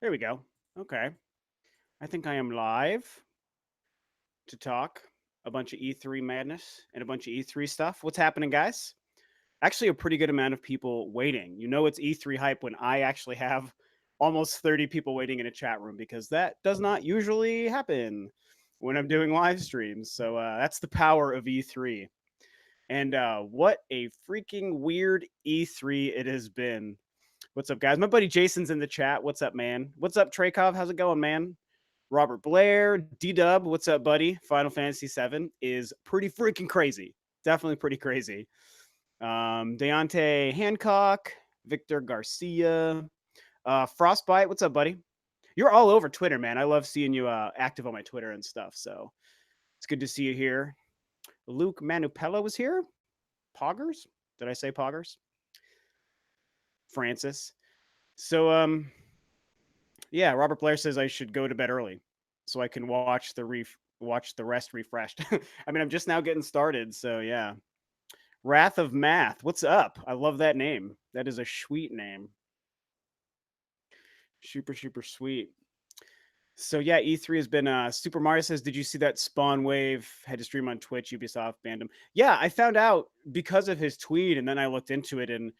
There we go. Okay. I think I am live to talk a bunch of E3 madness and a bunch of E3 stuff. What's happening, guys? Actually, a pretty good amount of people waiting. You know, it's E3 hype when I actually have almost 30 people waiting in a chat room because that does not usually happen when I'm doing live streams. So that's the power of E3. And what a freaking weird E3 it has been. What's up, guys? My buddy Jason's in the chat. What's up, man? What's up, Traykov? How's it going, man? Robert Blair, D Dub, what's up, buddy? Final Fantasy VII is pretty freaking crazy. Definitely pretty crazy. Deontay Hancock, Victor Garcia, Frostbite, what's up, buddy? You're all over Twitter, man. I love seeing you active on my Twitter and stuff. So it's good to see you here. Luke Manupella was here. Poggers? Did I say Poggers? Francis. So yeah, Robert Blair says I should go to bed early so I can watch the rest refreshed. I mean, I'm just now getting started, so yeah. Wrath of Math, what's up? I love that name. That is a sweet name. Super, super sweet. So yeah, E3 has been Super Mario says, did you see that Spawn Wave had to stream on Twitch? Ubisoft banned him. Yeah, I found out because of his tweet, and then I looked into it, and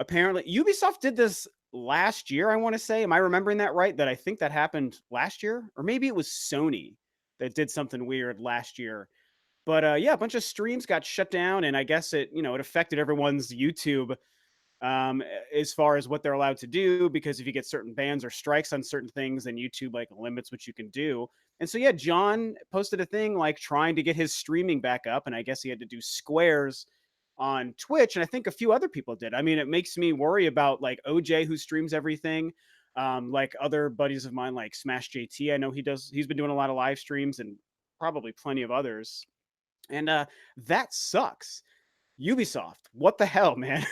apparently Ubisoft did this last year, I want to say. Am I remembering that right? That I think that happened last year? Or maybe it was Sony that did something weird last year. But yeah, a bunch of streams got shut down, and I guess it affected everyone's YouTube um, as far as what they're allowed to do, because if you get certain bans or strikes on certain things, then YouTube like limits what you can do. And so yeah, John posted a thing like trying to get his streaming back up, and I guess he had to do squares on Twitch, and I think a few other people did. I mean, it makes me worry about like OJ who streams everything. Like other buddies of mine, like Smash JT, I know he's been doing a lot of live streams, and probably plenty of others. And that sucks. Ubisoft, what the hell, man?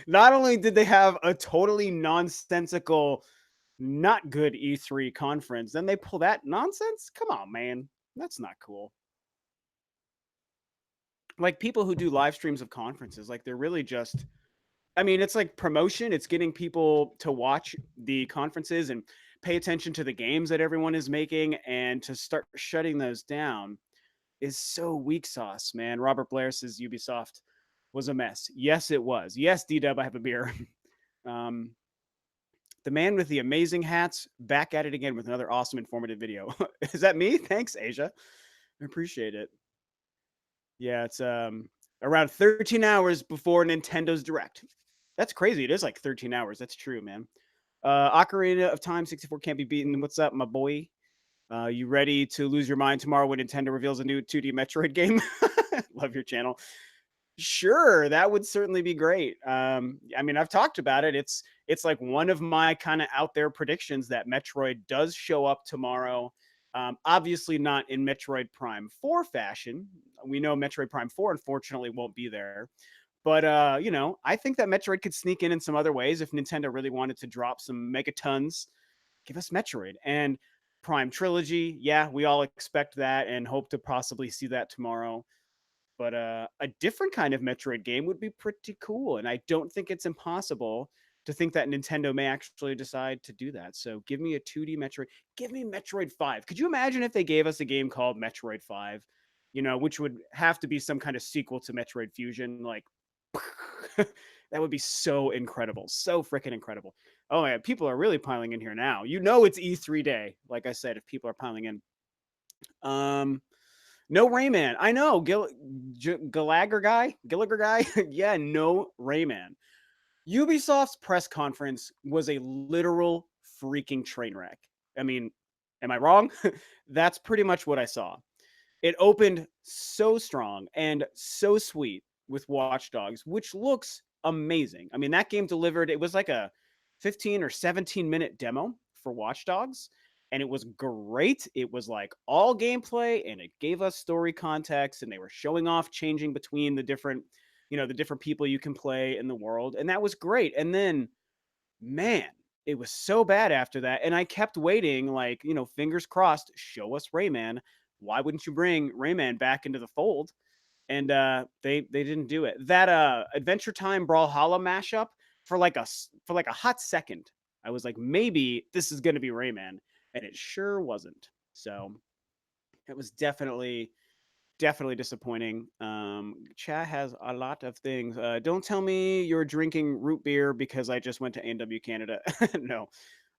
Not only did they have a totally nonsensical, not good E3 conference, then they pull that nonsense? Come on, man. That's not cool. Like people who do live streams of conferences, like they're really just I mean, it's like promotion. It's getting people to watch the conferences and pay attention to the games that everyone is making, and to start shutting those down is so weak sauce, man. Robert Blair says Ubisoft was a mess. Yes, it was. Yes, D Dub, I have a beer. um, the man with the amazing hats back at it again with another awesome informative video. Is that me? Thanks, Asia. I appreciate it. Yeah, it's around 13 hours before Nintendo's Direct. That's crazy. It is like 13 hours. That's true, man. Ocarina of Time 64 can't be beaten. What's up, my boy? You ready to lose your mind tomorrow when Nintendo reveals a new 2D Metroid game? Love your channel. Sure, that would certainly be great. I mean, I've talked about it. It's like one of my kind of out there predictions that Metroid does show up tomorrow. Obviously, not in Metroid Prime 4 fashion. We know Metroid Prime 4 unfortunately won't be there. But I think that Metroid could sneak in some other ways if Nintendo really wanted to drop some megatons. Give us Metroid and Prime Trilogy. Yeah, we all expect that and hope to possibly see that tomorrow. But a different kind of Metroid game would be pretty cool, and I don't think it's impossible to think that Nintendo may actually decide to do that. So give me a 2D Metroid. Give me Metroid 5. Could you imagine if they gave us a game called Metroid 5? Which would have to be some kind of sequel to Metroid Fusion. Like, that would be so incredible. So freaking incredible. Oh, yeah. People are really piling in here now. It's E3 day. Like I said, if people are piling in. No Rayman. I know. Gallagher guy. Yeah, no Rayman. Ubisoft's press conference was a literal freaking train wreck. I mean, am I wrong? That's pretty much what I saw. It opened so strong and so sweet with Watch Dogs, which looks amazing. I mean, that game delivered, it was like a 15 or 17-minute demo for Watch Dogs, and it was great. It was like all gameplay, and it gave us story context, and they were showing off changing between the different people you can play in the world, and that was great. And then, man, it was so bad after that, and I kept waiting, like, fingers crossed, show us Rayman. Why wouldn't you bring Rayman back into the fold? and they didn't do it. That Adventure Time Brawlhalla mashup for like for like a hot second, I was like, maybe this is going to be Rayman, and it sure wasn't. So it was definitely disappointing. Chat has a lot of things. Don't tell me you're drinking root beer because I just went to A&W Canada. No,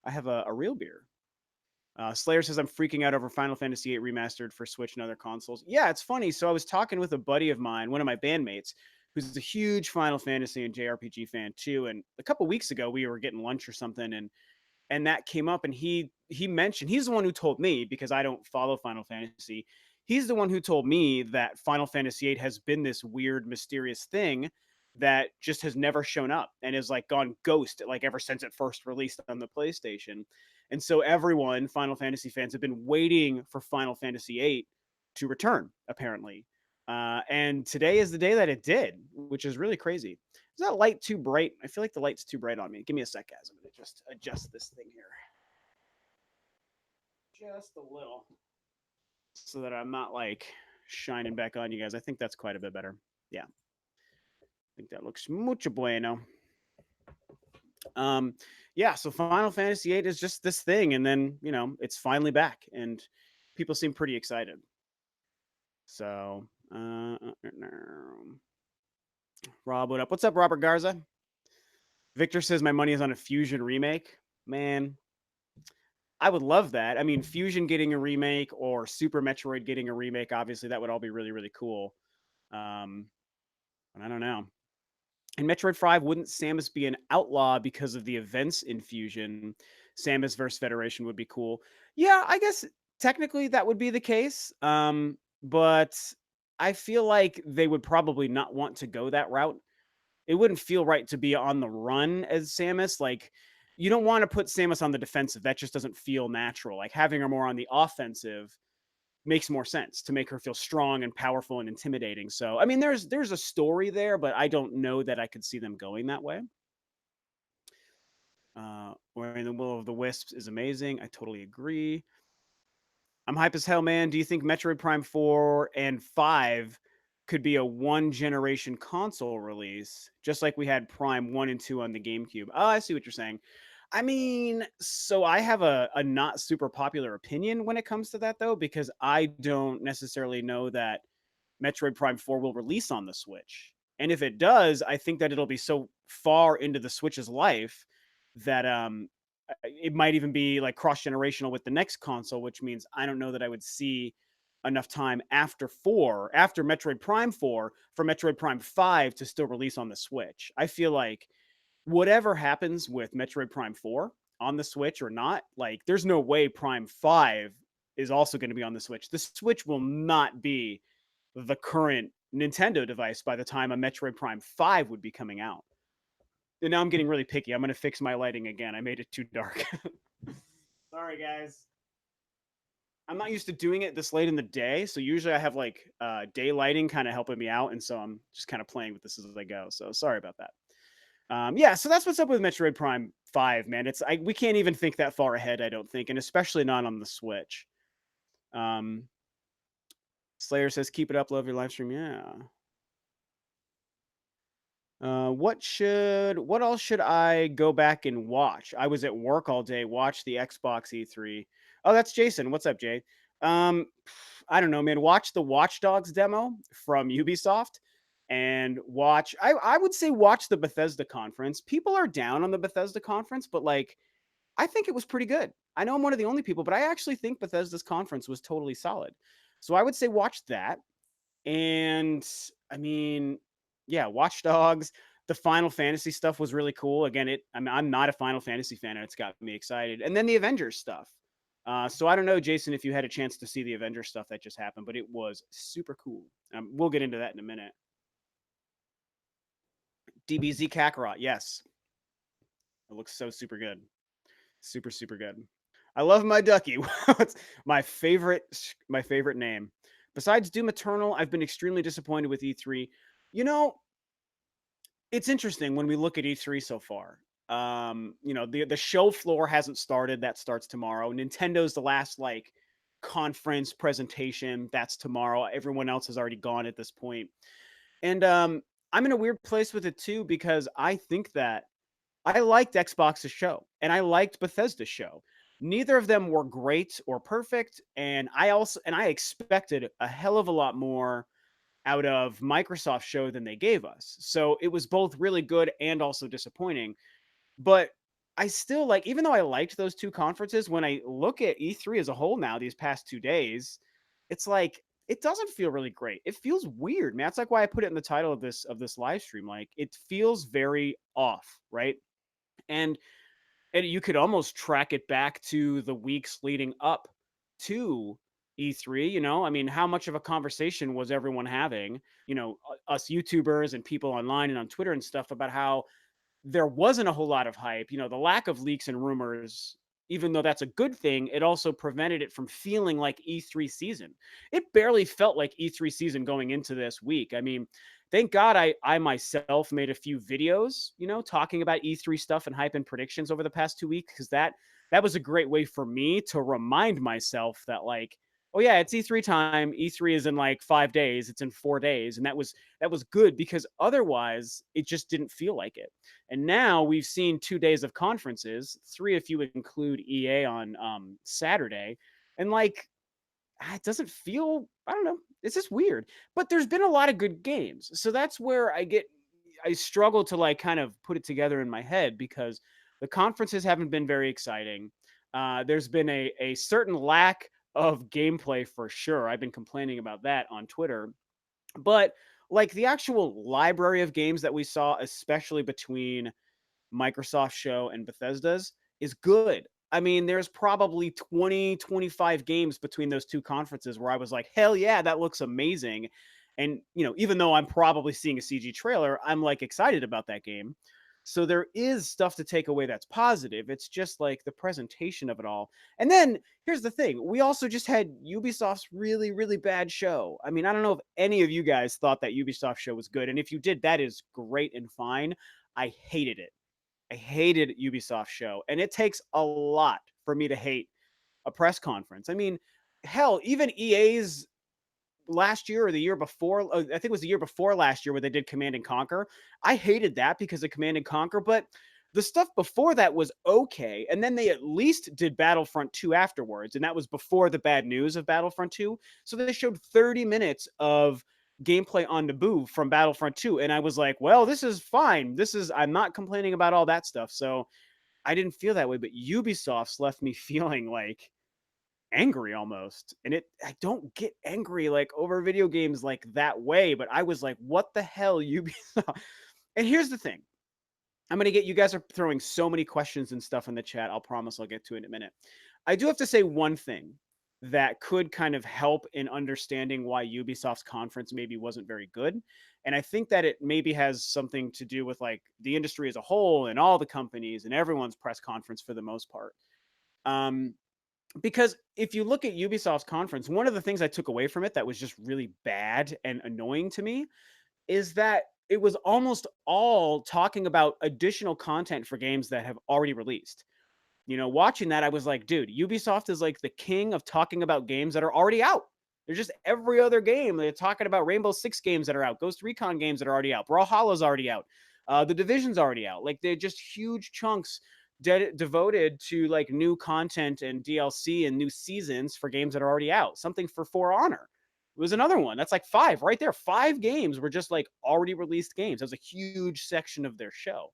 I have a real beer. Slayer says I'm freaking out over Final Fantasy VIII remastered for Switch and other consoles. Yeah, it's funny. So I was talking with a buddy of mine, one of my bandmates, who's a huge Final Fantasy and JRPG fan too. And a couple weeks ago, we were getting lunch or something, and that came up, and he mentioned, he's the one who told me, because I don't follow Final Fantasy. He's the one who told me that Final Fantasy VIII has been this weird mysterious thing that just has never shown up and is like gone ghost like ever since it first released on the PlayStation. And so everyone, Final Fantasy fans, have been waiting for Final Fantasy VIII to return, apparently. And today is the day that it did, which is really crazy. Is that light too bright? I feel like the light's too bright on me. Give me a sec, guys. I'm gonna just adjust this thing here just a little so that I'm not like shining back on you guys. I think that's quite a bit better. Yeah, I think that looks mucho bueno. Um, yeah. So Final Fantasy VIII is just this thing, and then it's finally back, and people seem pretty excited. So, Rob, what up? What's up, Robert Garza? Victor says my money is on a Fusion remake. Man, I would love that. I mean, Fusion getting a remake or Super Metroid getting a remake, obviously that would all be really, really cool. But I don't know. In Metroid 5, wouldn't Samus be an outlaw because of the events in Fusion? Samus versus Federation would be cool. Yeah, I guess technically that would be the case. But I feel like they would probably not want to go that route. It wouldn't feel right to be on the run as Samus. Like, you don't want to put Samus on the defensive. That just doesn't feel natural. Like, having her more on the offensive makes more sense to make her feel strong and powerful and intimidating. So, I mean, there's a story there, but I don't know that I could see them going that way. Or in the Will of the Wisps is amazing. I totally agree. I'm hype as hell, man. Do you think Metroid Prime 4 and 5 could be a one generation console release, just like we had Prime 1 and 2 on the GameCube? Oh, I see what you're saying. I mean, so I have a not super popular opinion when it comes to that, though, because I don't necessarily know that Metroid Prime 4 will release on the Switch. And if it does, I think that it'll be so far into the Switch's life that it might even be like cross generational with the next console, which means I don't know that I would see enough time after Metroid Prime 4 for Metroid Prime 5 to still release on the Switch. I feel like whatever happens with Metroid Prime 4 on the Switch or not, like there's no way Prime 5 is also going to be on the Switch. The Switch will not be the current Nintendo device by the time a Metroid Prime 5 would be coming out. And now I'm getting really picky. I'm going to fix my lighting again. I made it too dark. Sorry, guys. I'm not used to doing it this late in the day. So usually I have like day lighting kind of helping me out. And so I'm just kind of playing with this as I go. So sorry about that. Yeah, so that's what's up with Metroid Prime 5, man. We can't even think that far ahead, I don't think, and especially not on the Switch. Slayer says, keep it up, love your live stream. Yeah. What else should I go back and watch? I was at work all day, watch the Xbox E3. Oh, that's Jason. What's up, Jay? I don't know, man. Watch the Watch Dogs demo from Ubisoft and I would say watch the Bethesda conference. People are down on the Bethesda conference, but like I think it was pretty good. I know I'm one of the only people, but I actually think Bethesda's conference was totally solid. So I would say watch that. And I mean, yeah, Watch Dogs, the Final Fantasy stuff was really cool. Again, I'm not a Final Fantasy fan, and it's got me excited. And then the Avengers stuff. So I don't know, Jason, if you had a chance to see the Avengers stuff that just happened, but it was super cool. We'll get into that in a minute. DBZ Kakarot, yes, it looks so super good, super super good. I love my ducky. It's my favorite name. Besides Doom Eternal, I've been extremely disappointed with E3. You know, it's interesting when we look at E3 so far. The show floor hasn't started. That starts tomorrow. Nintendo's the last like conference presentation. That's tomorrow. Everyone else has already gone at this point. And I'm in a weird place with it too because I think that I liked Xbox's show and I liked Bethesda's show. Neither of them were great or perfect, and I expected a hell of a lot more out of Microsoft's show than they gave us. So it was both really good and also disappointing. But I still like, even though I liked those two conferences, when I look at E3 as a whole now, these past 2 days, it's like it doesn't feel really great. It feels weird, man. That's like why I put it in the title of this live stream. Like it feels very off, right? And and you could almost track it back to the weeks leading up to E3, you know? I mean, how much of a conversation was everyone having, us YouTubers and people online and on Twitter and stuff about how there wasn't a whole lot of hype. The lack of leaks and rumors, even though that's a good thing, it also prevented it from feeling like E3 season. It barely felt like E3 season going into this week. I mean, thank God I myself made a few videos, talking about E3 stuff and hype and predictions over the past 2 weeks, because that was a great way for me to remind myself that, like, oh yeah, it's E3 time. E3 is in like 5 days. It's in 4 days. And that was good because otherwise it just didn't feel like it. And now we've seen 2 days of conferences, three if you include EA on Saturday. And like, it doesn't feel, I don't know, it's just weird. But there's been a lot of good games. So that's where I struggle to like kind of put it together in my head because the conferences haven't been very exciting. There's been a certain lack of gameplay for sure. I've been complaining about that on Twitter. But like the actual library of games that we saw, especially between Microsoft show and Bethesda's, is good. I mean, there's probably 20, 25 games between those two conferences where I was like, hell yeah, that looks amazing. And, even though I'm probably seeing a CG trailer, I'm like excited about that game. So there is stuff to take away that's positive. It's just like the presentation of it all. And then here's the thing. We also just had Ubisoft's really, really bad show. I mean, I don't know if any of you guys thought that Ubisoft show was good. And if you did, that is great and fine. I hated it. I hated Ubisoft show, and it takes a lot for me to hate a press conference. I mean, hell, even EA's last year or the year before, I think it was the year before last year where they did Command and Conquer. I hated that because of Command and Conquer, but the stuff before that was okay. And then they at least did Battlefront 2 afterwards, and that was before the bad news of Battlefront 2. So they showed 30 minutes of gameplay on Naboo from Battlefront 2, and I was like, well, this is fine. I'm not complaining about all that stuff. So I didn't feel that way, but Ubisoft's left me feeling like angry almost. And I don't get angry like over video games like that way, but I was like, what the hell, Ubisoft? And here's the thing. I'm going to get, you guys are throwing so many questions and stuff in the chat. I'll promise I'll get to it in a minute. I do have to say one thing that could kind of help in understanding why Ubisoft's conference maybe wasn't very good. And I think that it maybe has something to do with like the industry as a whole and all the companies and everyone's press conference for the most part. Because if you look at Ubisoft's conference, one of the things I took away from it that was just really bad and annoying to me is that it was almost all talking about additional content for games that have already released. Watching that, I was like, dude, Ubisoft is like the king of talking about games that are already out. They're just every other game. They're talking about Rainbow Six games that are out, Ghost Recon games that are already out, Brawlhalla's already out, The Division's already out. Like they're just huge chunks devoted to like new content and DLC and new seasons for games that are already out. Something For Honor. It was another one. That's like 5 right there. 5 games were just like already released games. That was a huge section of their show.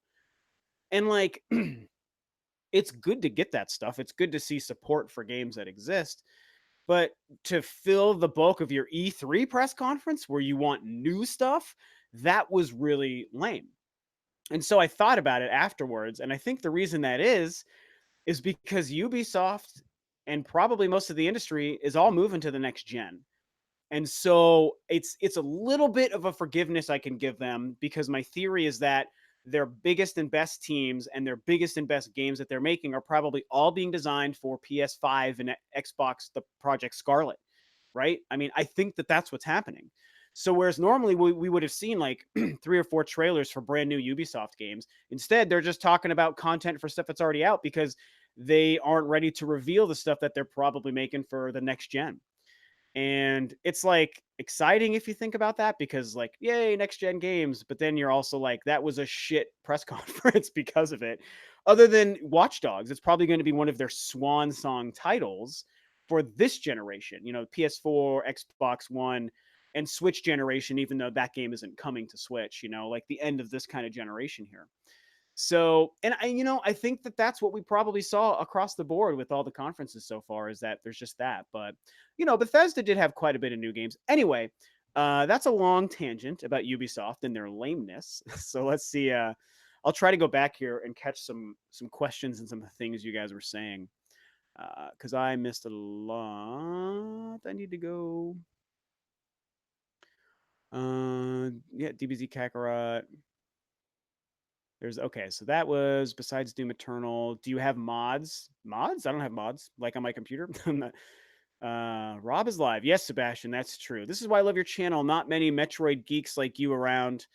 And like, it's good to get that stuff. It's good to see support for games that exist. But to fill the bulk of your E3 press conference where you want new stuff, that was really lame. And so I thought about it afterwards. And I think the reason that is because Ubisoft and probably most of the industry is all moving to the next gen. And so it's a little bit of a forgiveness I can give them because my theory is that their biggest and best teams and their biggest and best games that they're making are probably all being designed for PS5 and Xbox, the Project Scarlet, right? I mean, I think that that's what's happening. So whereas normally we would have seen like 3 or 4 trailers for brand new Ubisoft games, instead they're just talking about content for stuff that's already out because they aren't ready to reveal the stuff that they're probably making for the next gen. And it's like exciting if you think about that because like yay next gen games, but then you're also like that was a shit press conference because of it. Other than Watch Dogs, it's probably going to be one of their swan song titles for this generation, you know, PS4, Xbox One, and Switch generation, even though that game isn't coming to Switch, you know, like the end of this kind of generation here. So, and I think that that's what we probably saw across the board with all the conferences so far is that there's just that. But, Bethesda did have quite a bit of new games. Anyway, that's a long tangent about Ubisoft and their lameness. So let's see. I'll try to go back here and catch some questions and some things you guys were saying because I missed a lot. I need to go. Yeah, DBZ Kakarot. There's okay, so that was besides Doom Eternal. Do you have mods? Mods? I don't have mods like on my computer. Rob is live. Yes, Sebastian, that's true. This is why I love your channel. Not many Metroid geeks like you around,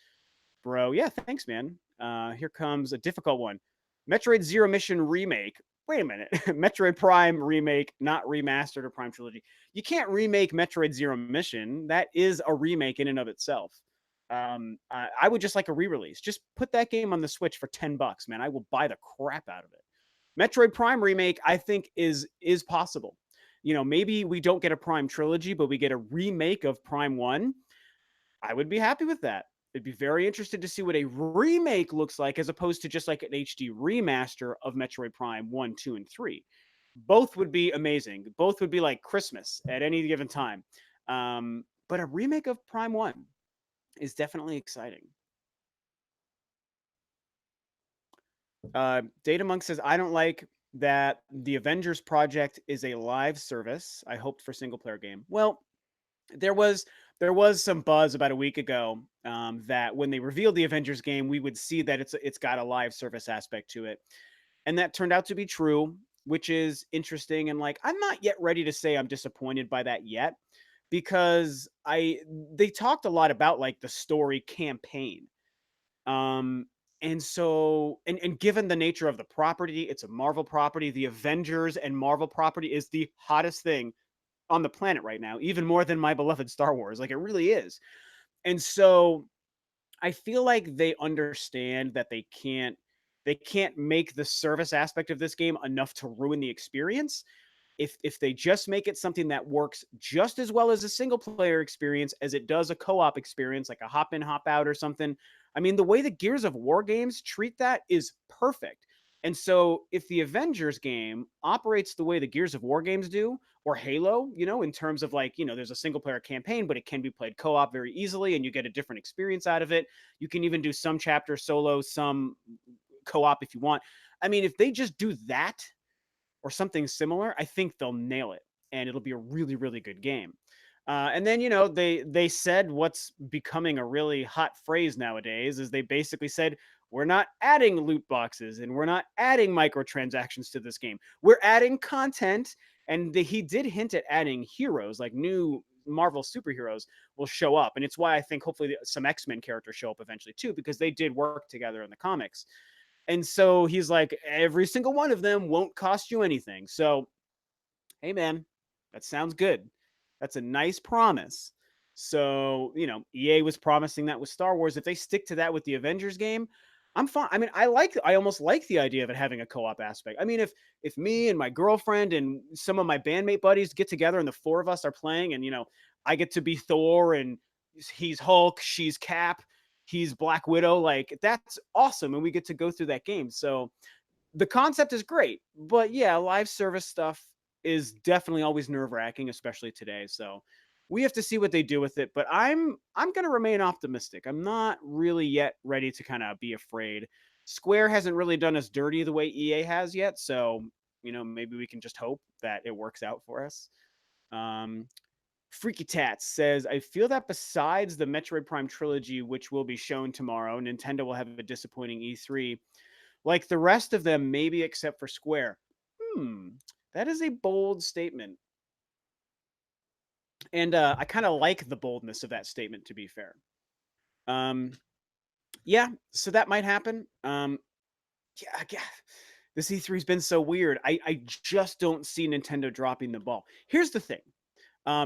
bro. Yeah, thanks, man. Here comes a difficult one. Metroid Zero Mission remake. Wait a minute. Metroid Prime remake, not remastered or Prime trilogy. You can't remake Metroid Zero Mission. That is a remake in and of itself. I would just like a re-release. Just put that game on the Switch for $10, man. I will buy the crap out of it. Metroid Prime remake, I think, is possible. Maybe we don't get a Prime trilogy, but we get a remake of Prime One. I would be happy with that. I'd be very interested to see what a remake looks like as opposed to just like an HD remaster of Metroid Prime 1, 2, and 3. Both would be amazing. Both would be like Christmas at any given time. But a remake of Prime 1 is definitely exciting. Data Monk says, I don't like that the Avengers project is a live service. I hoped for single player game. Well, there was some buzz about a week ago that when they revealed the Avengers game, we would see that it's got a live service aspect to it, and that turned out to be true, which is interesting. And like, I'm not yet ready to say I'm disappointed by that yet, because they talked a lot about like the story campaign. Um, and so, and given the nature of the property, it's a Marvel property. The Avengers and Marvel property is the hottest thing on the planet right now, even more than my beloved Star Wars. Like it really is. And so I feel like they understand that they can't make the service aspect of this game enough to ruin the experience. If they just make it something that works just as well as a single player experience as it does a co-op experience, like a hop in hop out or something. I mean, the way the Gears of War games treat that is perfect. And so if the Avengers game operates the way the Gears of War games do, or Halo, in terms of like, there's a single player campaign, but it can be played co-op very easily and you get a different experience out of it. You can even do some chapters solo, some co-op if you want. I mean, if they just do that or something similar, I think they'll nail it, and it'll be a really, really good game. And then they said what's becoming a really hot phrase nowadays is they basically said we're not adding loot boxes and we're not adding microtransactions to this game. We're adding content, and he did hint at adding heroes like new Marvel superheroes will show up, and it's why I think hopefully some X-Men characters show up eventually too, because they did work together in the comics. And so he's like, every single one of them won't cost you anything. So, hey, man, that sounds good. That's a nice promise. So, EA was promising that with Star Wars. If they stick to that with the Avengers game, I'm fine. I mean, I almost like the idea of it having a co-op aspect. I mean, if me and my girlfriend and some of my bandmate buddies get together and the four of us are playing, and I get to be Thor and he's Hulk, she's Cap, he's Black Widow, like that's awesome, and we get to go through that game. So the concept is great, but yeah, live service stuff is definitely always nerve-wracking, especially today. So we have to see what they do with it, but I'm going to remain optimistic. I'm not really yet ready to kind of be afraid. Square hasn't really done us dirty the way EA has yet, so maybe we can just hope that it works out for us. Freaky Tats says, I feel that besides the Metroid Prime trilogy, which will be shown tomorrow, Nintendo will have a disappointing E3. Like the rest of them, maybe except for Square. That is a bold statement. And I kind of like the boldness of that statement, to be fair. Yeah, so that might happen. Yeah, This E3's been so weird. I just don't see Nintendo dropping the ball. Here's the thing.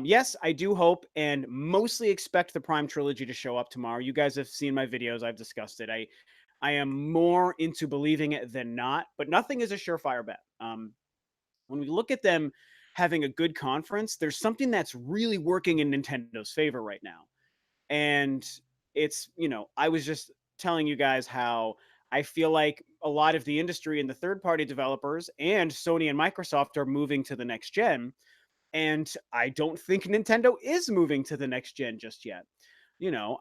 Yes, I do hope and mostly expect the Prime trilogy to show up tomorrow. You guys have seen my videos. I've discussed it. I am more into believing it than not, but nothing is a surefire bet. When we look at them having a good conference, there's something that's really working in Nintendo's favor right now. And it's, I was just telling you guys how I feel like a lot of the industry and the third party developers and Sony and Microsoft are moving to the next gen. And I don't think Nintendo is moving to the next gen just yet.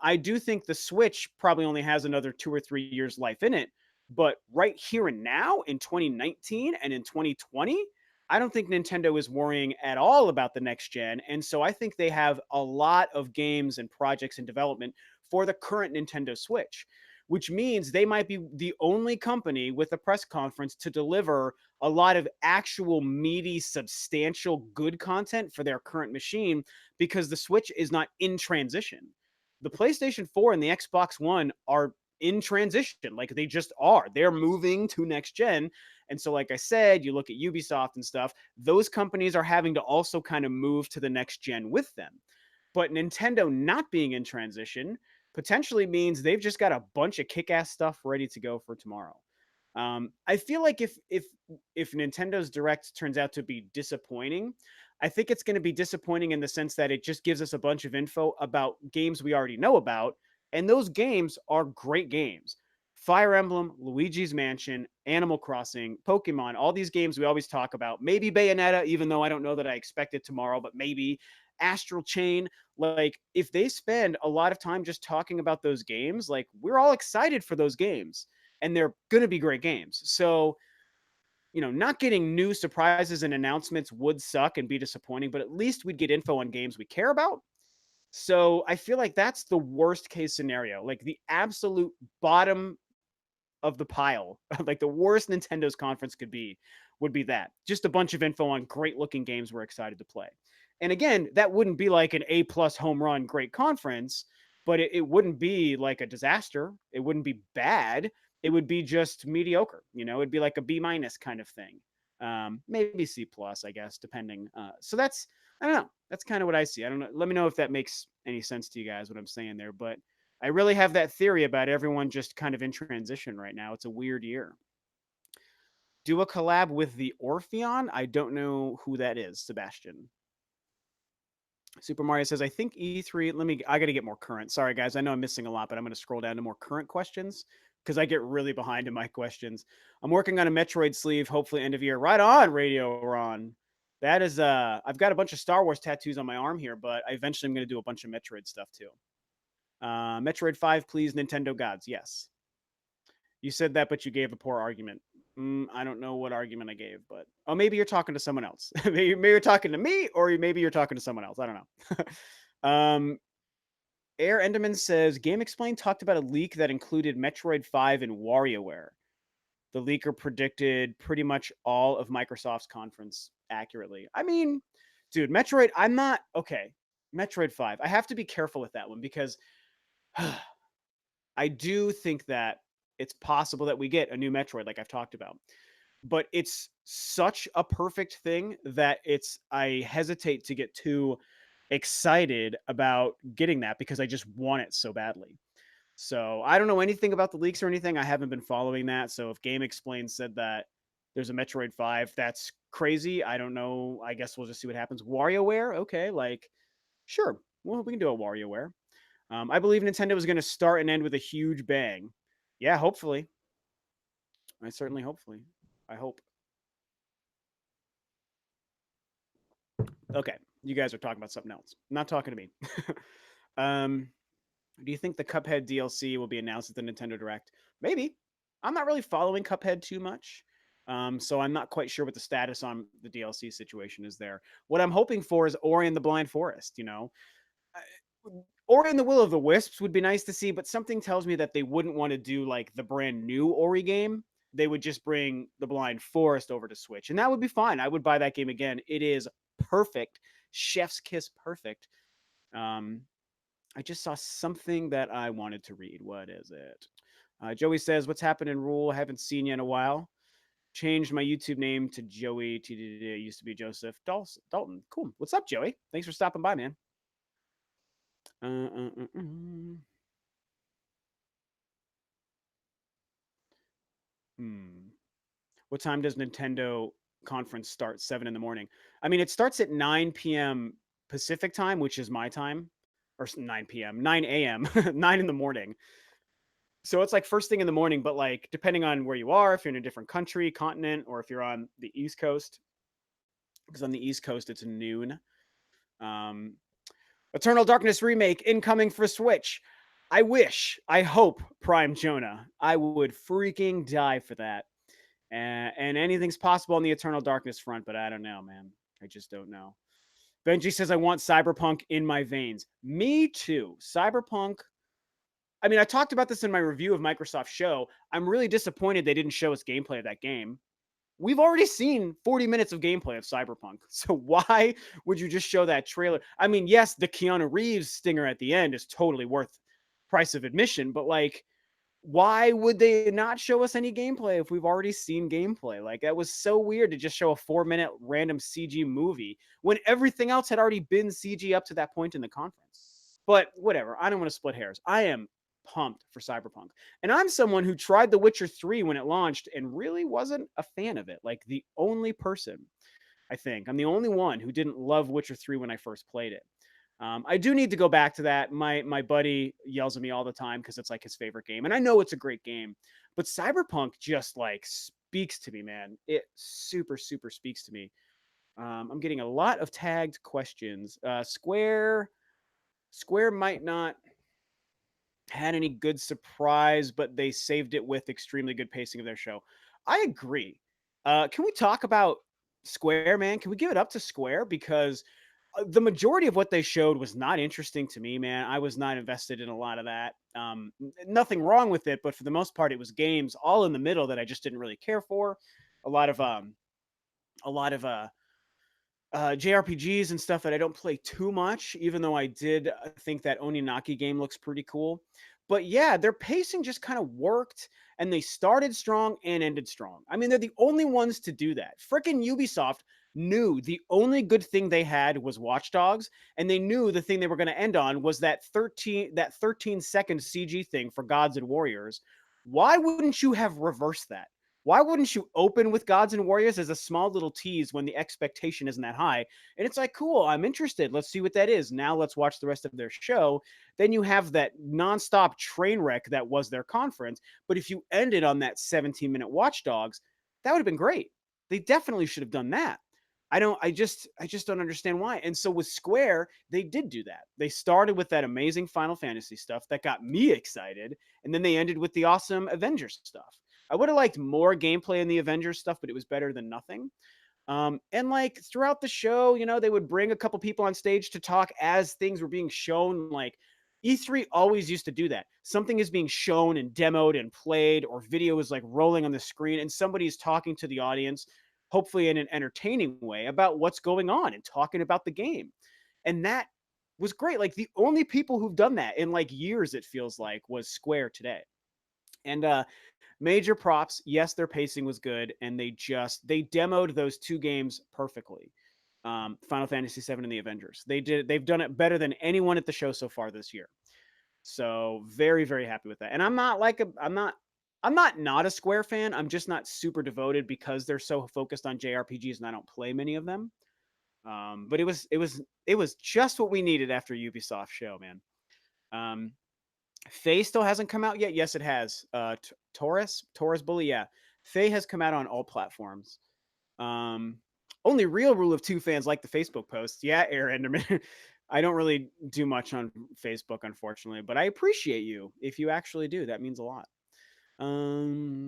I do think the Switch probably only has another 2 or 3 years life in it. But right here and now in 2019 and in 2020, I don't think Nintendo is worrying at all about the next gen. And so I think they have a lot of games and projects in development for the current Nintendo Switch, which means they might be the only company with a press conference to deliver a lot of actual meaty, substantial, good content for their current machine because the Switch is not in transition. The PlayStation 4 and the Xbox One are in transition. Like they just are. They're moving to next gen. And so, like I said, you look at Ubisoft and stuff, those companies are having to also kind of move to the next gen with them. But Nintendo not being in transition potentially means they've just got a bunch of kick-ass stuff ready to go for tomorrow. I feel like if Nintendo's Direct turns out to be disappointing, I think it's going to be disappointing in the sense that it just gives us a bunch of info about games we already know about, and those games are great games. Fire Emblem, Luigi's Mansion, Animal Crossing, Pokemon, all these games we always talk about. Maybe Bayonetta, even though I don't know that I expect it tomorrow, but maybe Astral Chain. Like, if they spend a lot of time just talking about those games, like, we're all excited for those games and they're going to be great games. So, not getting new surprises and announcements would suck and be disappointing, but at least we'd get info on games we care about. So I feel like that's the worst case scenario, like the absolute bottom of the pile, like the worst Nintendo's conference could be, would be that. Just a bunch of info on great looking games we're excited to play. And again, that wouldn't be like an A plus home run great conference, but it wouldn't be like a disaster. It wouldn't be bad. It would be just mediocre. It'd be like a B minus kind of thing. Maybe C plus, I guess, depending. So that's, I don't know. That's kind of what I see. I don't know. Let me know if that makes any sense to you guys, what I'm saying there. But I really have that theory about everyone just kind of in transition right now. It's a weird year. Do a collab with the Orpheon? I don't know who that is, Sebastian. Super Mario says, I think E3, I got to get more current. Sorry, guys. I know I'm missing a lot, but I'm going to scroll down to more current questions because I get really behind in my questions. I'm working on a Metroid sleeve, hopefully end of year. Right on, Radio Ron. That is, I've got a bunch of Star Wars tattoos on my arm here, but I eventually am going to do a bunch of Metroid stuff too. Metroid 5, please, Nintendo gods. Yes. You said that, but you gave a poor argument. I don't know what argument I gave, but maybe you're talking to someone else. maybe you're talking to me, or maybe you're talking to someone else. I don't know. Air Enderman says Game Explain talked about a leak that included Metroid 5 and WarioWare. The leaker predicted pretty much all of Microsoft's conference accurately. I mean, dude, Metroid, I'm not okay. Metroid 5. I have to be careful with that one because I do think that it's possible that we get a new Metroid, like I've talked about. But it's such a perfect thing that I hesitate to get too excited about getting that because I just want it so badly. So I don't know anything about the leaks or anything. I haven't been following that. So if Game Explain said that there's a Metroid 5, that's crazy. I don't know. I guess we'll just see what happens. WarioWare, okay, like sure. Well, we can do a WarioWare. I believe Nintendo is going to start and end with a huge bang. Yeah, hopefully. I certainly, hopefully. I hope. Okay, you guys are talking about something else. Not talking to me. um, do you think the Cuphead DLC will be announced at the Nintendo Direct? Maybe. I'm not really following Cuphead too much. So I'm not quite sure what the status on the DLC situation is there. What I'm hoping for is Ori and the Blind Forest, Ori and the Will of the Wisps would be nice to see, but something tells me that they wouldn't want to do like the brand new Ori game. They would just bring the Blind Forest over to Switch, and that would be fine. I would buy that game again. It is perfect, chef's kiss perfect. Um, I just saw something that I wanted to read. What is it? Joey says, "What's happened in Rule? I haven't seen you in a while." changed my YouTube name to Joey. It used to be Joseph Dalton. Cool. What's up, Joey? Thanks for stopping by, man. Uh, uh, uh, uh. Hmm. What time does Nintendo conference start? 7 in the morning. I mean, it starts at 9 p.m. Pacific time, which is my time, or 9 p.m., 9 a.m., 9 in the morning. So it's like first thing in the morning, but like depending on where you are, if you're in a different country, continent, or if you're on the East Coast, because on the East Coast it's noon. Um, Eternal Darkness remake incoming for Switch. I wish, I hope, Prime Jonah. I would freaking die for that. And anything's possible on the Eternal Darkness front, but I don't know, man. I just don't know. Benji says, I want Cyberpunk in my veins. Me too. Cyberpunk. I mean, I talked about this in my review of Microsoft's show. I'm really disappointed they didn't show us gameplay of that game. We've already seen 40 minutes of gameplay of Cyberpunk. So why would you just show that trailer? I mean, yes, the Keanu Reeves stinger at the end is totally worth price of admission, but like, why would they not show us any gameplay if we've already seen gameplay? Like, that was so weird to just show a 4 minute random CG movie when everything else had already been CG up to that point in the conference. But whatever, I don't want to split hairs. I am pumped for Cyberpunk. And I'm someone who tried The Witcher 3 when it launched and really wasn't a fan of it. Like, the only person, I think, I'm the only one who didn't love Witcher 3 when I first played it. I do need to go back to that. My buddy yells at me all the time because it's like his favorite game, and I know it's a great game, but Cyberpunk just like speaks to me, man. It super speaks to me. I'm getting a lot of tagged questions. Square might not had any good surprise, but they saved it with extremely good pacing of their show. I agree. Can we talk about Square, man? Can we give it up to Square? Because the majority of what they showed was not interesting to me, man. I was not invested in a lot of that. Nothing wrong with it, but for the most part, it was games all in the middle that I just didn't really care for. A lot of a lot of JRPGs and stuff that I don't play too much, even though I did think that Oninaki game looks pretty cool. But yeah, their pacing just kind of worked, and they started strong and ended strong. I mean, they're the only ones to do that. Frickin' Ubisoft knew the only good thing they had was Watch Dogs, and they knew the thing they were going to end on was that 13-second CG thing for Gods and Warriors. Why wouldn't you have reversed that? Why wouldn't you open with Gods and Warriors as a small little tease when the expectation isn't that high? And it's like, cool, I'm interested. Let's see what that is. Now let's watch the rest of their show. Then you have that nonstop train wreck that was their conference. But if you ended on that 17-minute Watch Dogs, that would have been great. They definitely should have done that. I just don't understand why. And so with Square, they did do that. They started with that amazing Final Fantasy stuff that got me excited, and then they ended with the awesome Avengers stuff. I would have liked more gameplay in the Avengers stuff, but it was better than nothing. And like throughout the show, they would bring a couple people on stage to talk as things were being shown. Like E3 always used to do that. Something is being shown and demoed and played, or video is like rolling on the screen, and somebody's talking to the audience, hopefully in an entertaining way, about what's going on and talking about the game. And that was great. Like the only people who've done that in like years, it feels like, was Square today. And major props. Yes, their pacing was good, and they demoed those two games perfectly. Final Fantasy VII and the Avengers. They've done it better than anyone at the show so far this year. So very happy with that. And I'm not a Square fan. I'm just not super devoted because they're so focused on JRPGs and I don't play many of them. But it was just what we needed after Ubisoft show, man. Um, Faye still hasn't come out yet. Yes, it has. Taurus Bully. Yeah, Faye has come out on all platforms. Um, Only real Rule of Two fans like the Facebook posts. Yeah, Air Enderman. I don't really do much on Facebook, unfortunately, but I appreciate you if you actually do. That means a lot.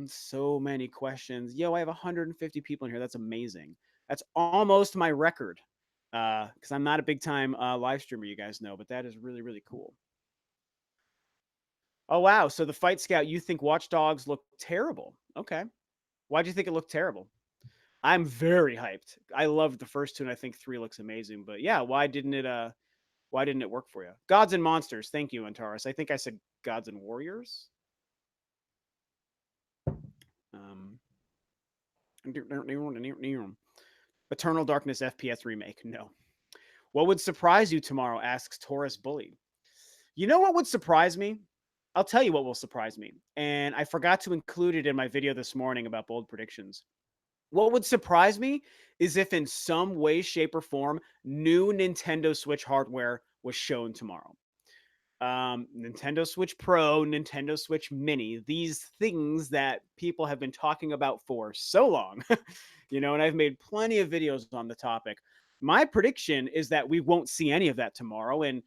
So many questions. Yo, I have 150 people in here. That's amazing. That's almost my record. Because I'm not a big time live streamer, you guys know, but that is really cool. Oh wow! So the Fight Scout, you think Watch Dogs look terrible? Okay. Why do you think it looked terrible? I'm very hyped. I loved the first two, and I think three looks amazing. But yeah, why didn't it work for you? Gods and Monsters. Thank you, Antares. I think I said Gods and Warriors. Um, Eternal Darkness FPS remake. No. What would surprise you tomorrow? Asks Taurus Bully. You know what would surprise me? I'll tell you what will surprise me. And I forgot to include it in my video this morning about bold predictions. What would surprise me is if, in some way, shape, or form, new Nintendo Switch hardware was shown tomorrow. Nintendo Switch Pro, Nintendo Switch Mini, these things that people have been talking about for so long, and I've made plenty of videos on the topic. My prediction is that we won't see any of that tomorrow. And,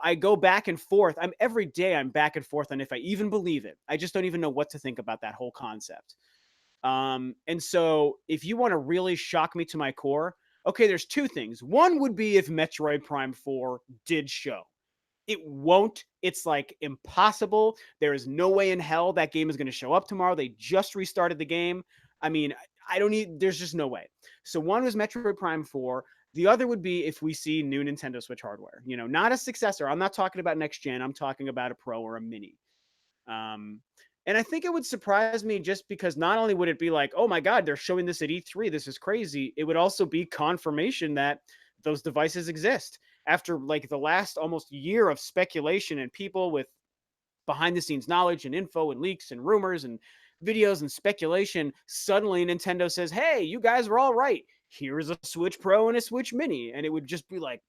I go back and forth. Every day I'm back and forth on if I even believe it. I just don't even know what to think about that whole concept. And so if you want to really shock me to my core, okay, there's two things. One would be if Metroid Prime 4 did show. It won't. It's like impossible. There is no way in hell that game is going to show up tomorrow. They just restarted the game. I mean, I don't need, there's just no way. So one was Metroid Prime 4. The other would be if we see new Nintendo Switch hardware, not a successor. I'm not talking about next gen. I'm talking about a Pro or a Mini. Um, and I think it would surprise me just because not only would it be like, oh my God, they're showing this at E3. This is crazy. It would also be confirmation that those devices exist after like the last almost year of speculation and people with behind the scenes knowledge and info and leaks and rumors and videos and speculation. Suddenly Nintendo says, hey, you guys were all right. Here's a Switch Pro and a Switch Mini. And it would just be like,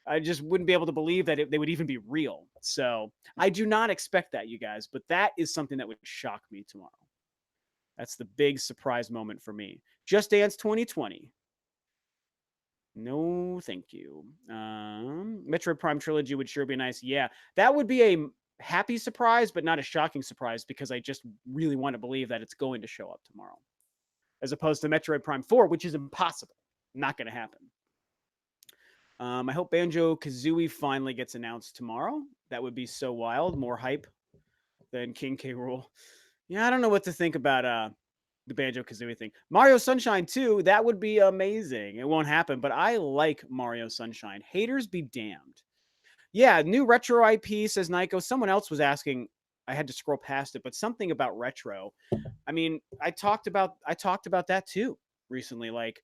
I just wouldn't be able to believe that they would even be real. So I do not expect that, you guys, but that is something that would shock me tomorrow. That's the big surprise moment for me. Just Dance 2020. No, thank you. Metroid Prime Trilogy would sure be nice. Yeah, that would be a happy surprise, but not a shocking surprise because I just really want to believe that it's going to show up tomorrow, as opposed to Metroid Prime 4, which is impossible. Not going to happen. I hope Banjo Kazooie finally gets announced tomorrow. That would be so wild. More hype than King K. Rool. Yeah, I don't know what to think about the Banjo Kazooie thing. Mario Sunshine 2, that would be amazing. It won't happen, but I like Mario Sunshine. Haters be damned. Yeah, new retro IP, says Nyko. Someone else was asking. I had to scroll past it, but something about retro. I mean, I talked about that too recently. Like,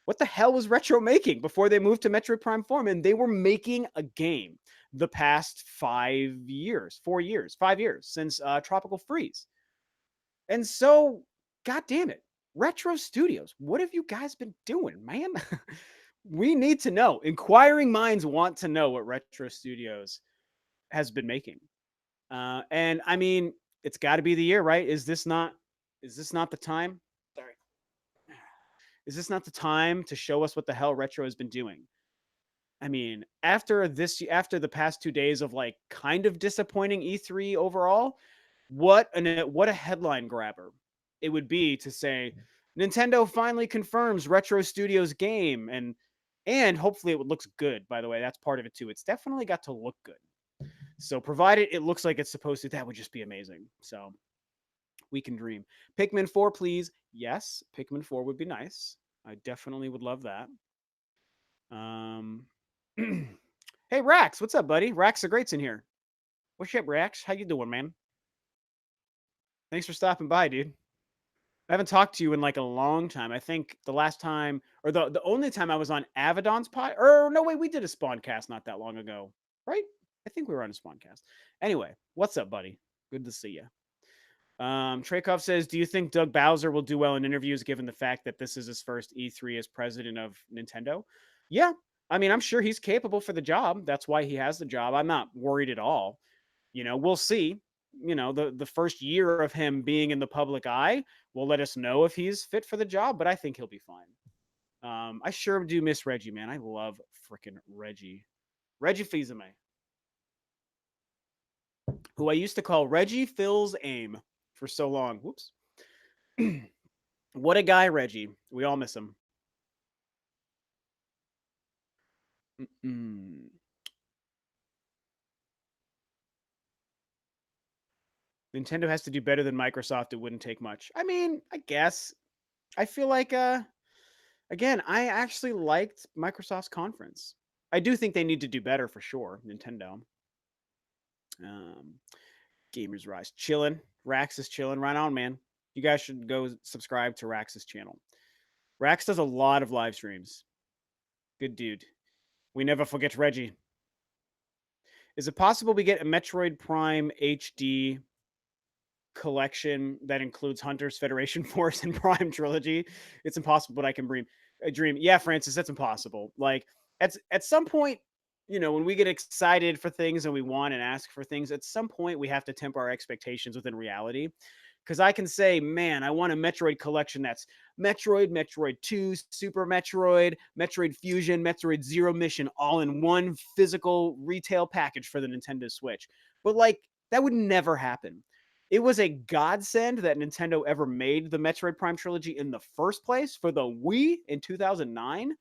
what the hell was Retro making before they moved to Metroid Prime 4? And they were making a game the past 5 years since Tropical Freeze. And so, God damn it, Retro Studios, what have you guys been doing, man? We need to know. Inquiring minds want to know what Retro Studios has been making. And I mean, it's got to be the year, right? Is this not the time? Sorry. Is this not the time to show us what the hell Retro has been doing? I mean, after the past 2 days of like kind of disappointing E3 overall, what a headline grabber it would be to say Nintendo finally confirms Retro Studios game, and hopefully it looks good. By the way, that's part of it too. It's definitely got to look good. So provided it looks like it's supposed to, that would just be amazing. So we can dream. Pikmin 4, please. Yes, Pikmin 4 would be nice. I definitely would love that. Hey Rax, what's up, buddy? Rax the Great's in here. What's up, Rax? How you doing, man? Thanks for stopping by, dude. I haven't talked to you in like a long time. I think the last time, or the only time I was on Avedon's pod, or no, wait, we did a Spawncast not that long ago, right? I think we were on a Spawncast. Anyway, what's up, buddy? Good to see you. Traykov says, do you think Doug Bowser will do well in interviews given the fact that this is his first E3 as president of Nintendo? Yeah. I mean, I'm sure he's capable for the job. That's why he has the job. I'm not worried at all. We'll see. The first year of him being in the public eye will let us know if he's fit for the job, but I think he'll be fine. I sure do miss Reggie, man. I love freaking Reggie. Reggie Fils-Aime, who I used to call Reggie Fils-Aime for so long. Whoops. What a guy, Reggie. We all miss him. Mm-mm. Nintendo has to do better than Microsoft. It wouldn't take much. I mean, I guess. I feel like again, I actually liked Microsoft's conference. I do think they need to do better for sure, Nintendo. Um Gamers Rise. Chilling. Rax is chilling. Right on, man. You guys should go subscribe to Rax's channel. Rax does a lot of live streams. Good dude. We never forget Reggie. Is it possible we get a Metroid Prime HD collection that includes Hunters, Federation Force, and Prime Trilogy? It's impossible, but I can dream. Yeah, Francis, that's impossible. Like at some point, when we get excited for things and we want and ask for things, at some point we have to temper our expectations within reality. Because I can say, man, I want a Metroid collection that's Metroid, Metroid 2, Super Metroid, Metroid Fusion, Metroid Zero Mission, all in one physical retail package for the Nintendo Switch. But like, that would never happen. It was a godsend that Nintendo ever made the Metroid Prime trilogy in the first place for the Wii in 2009.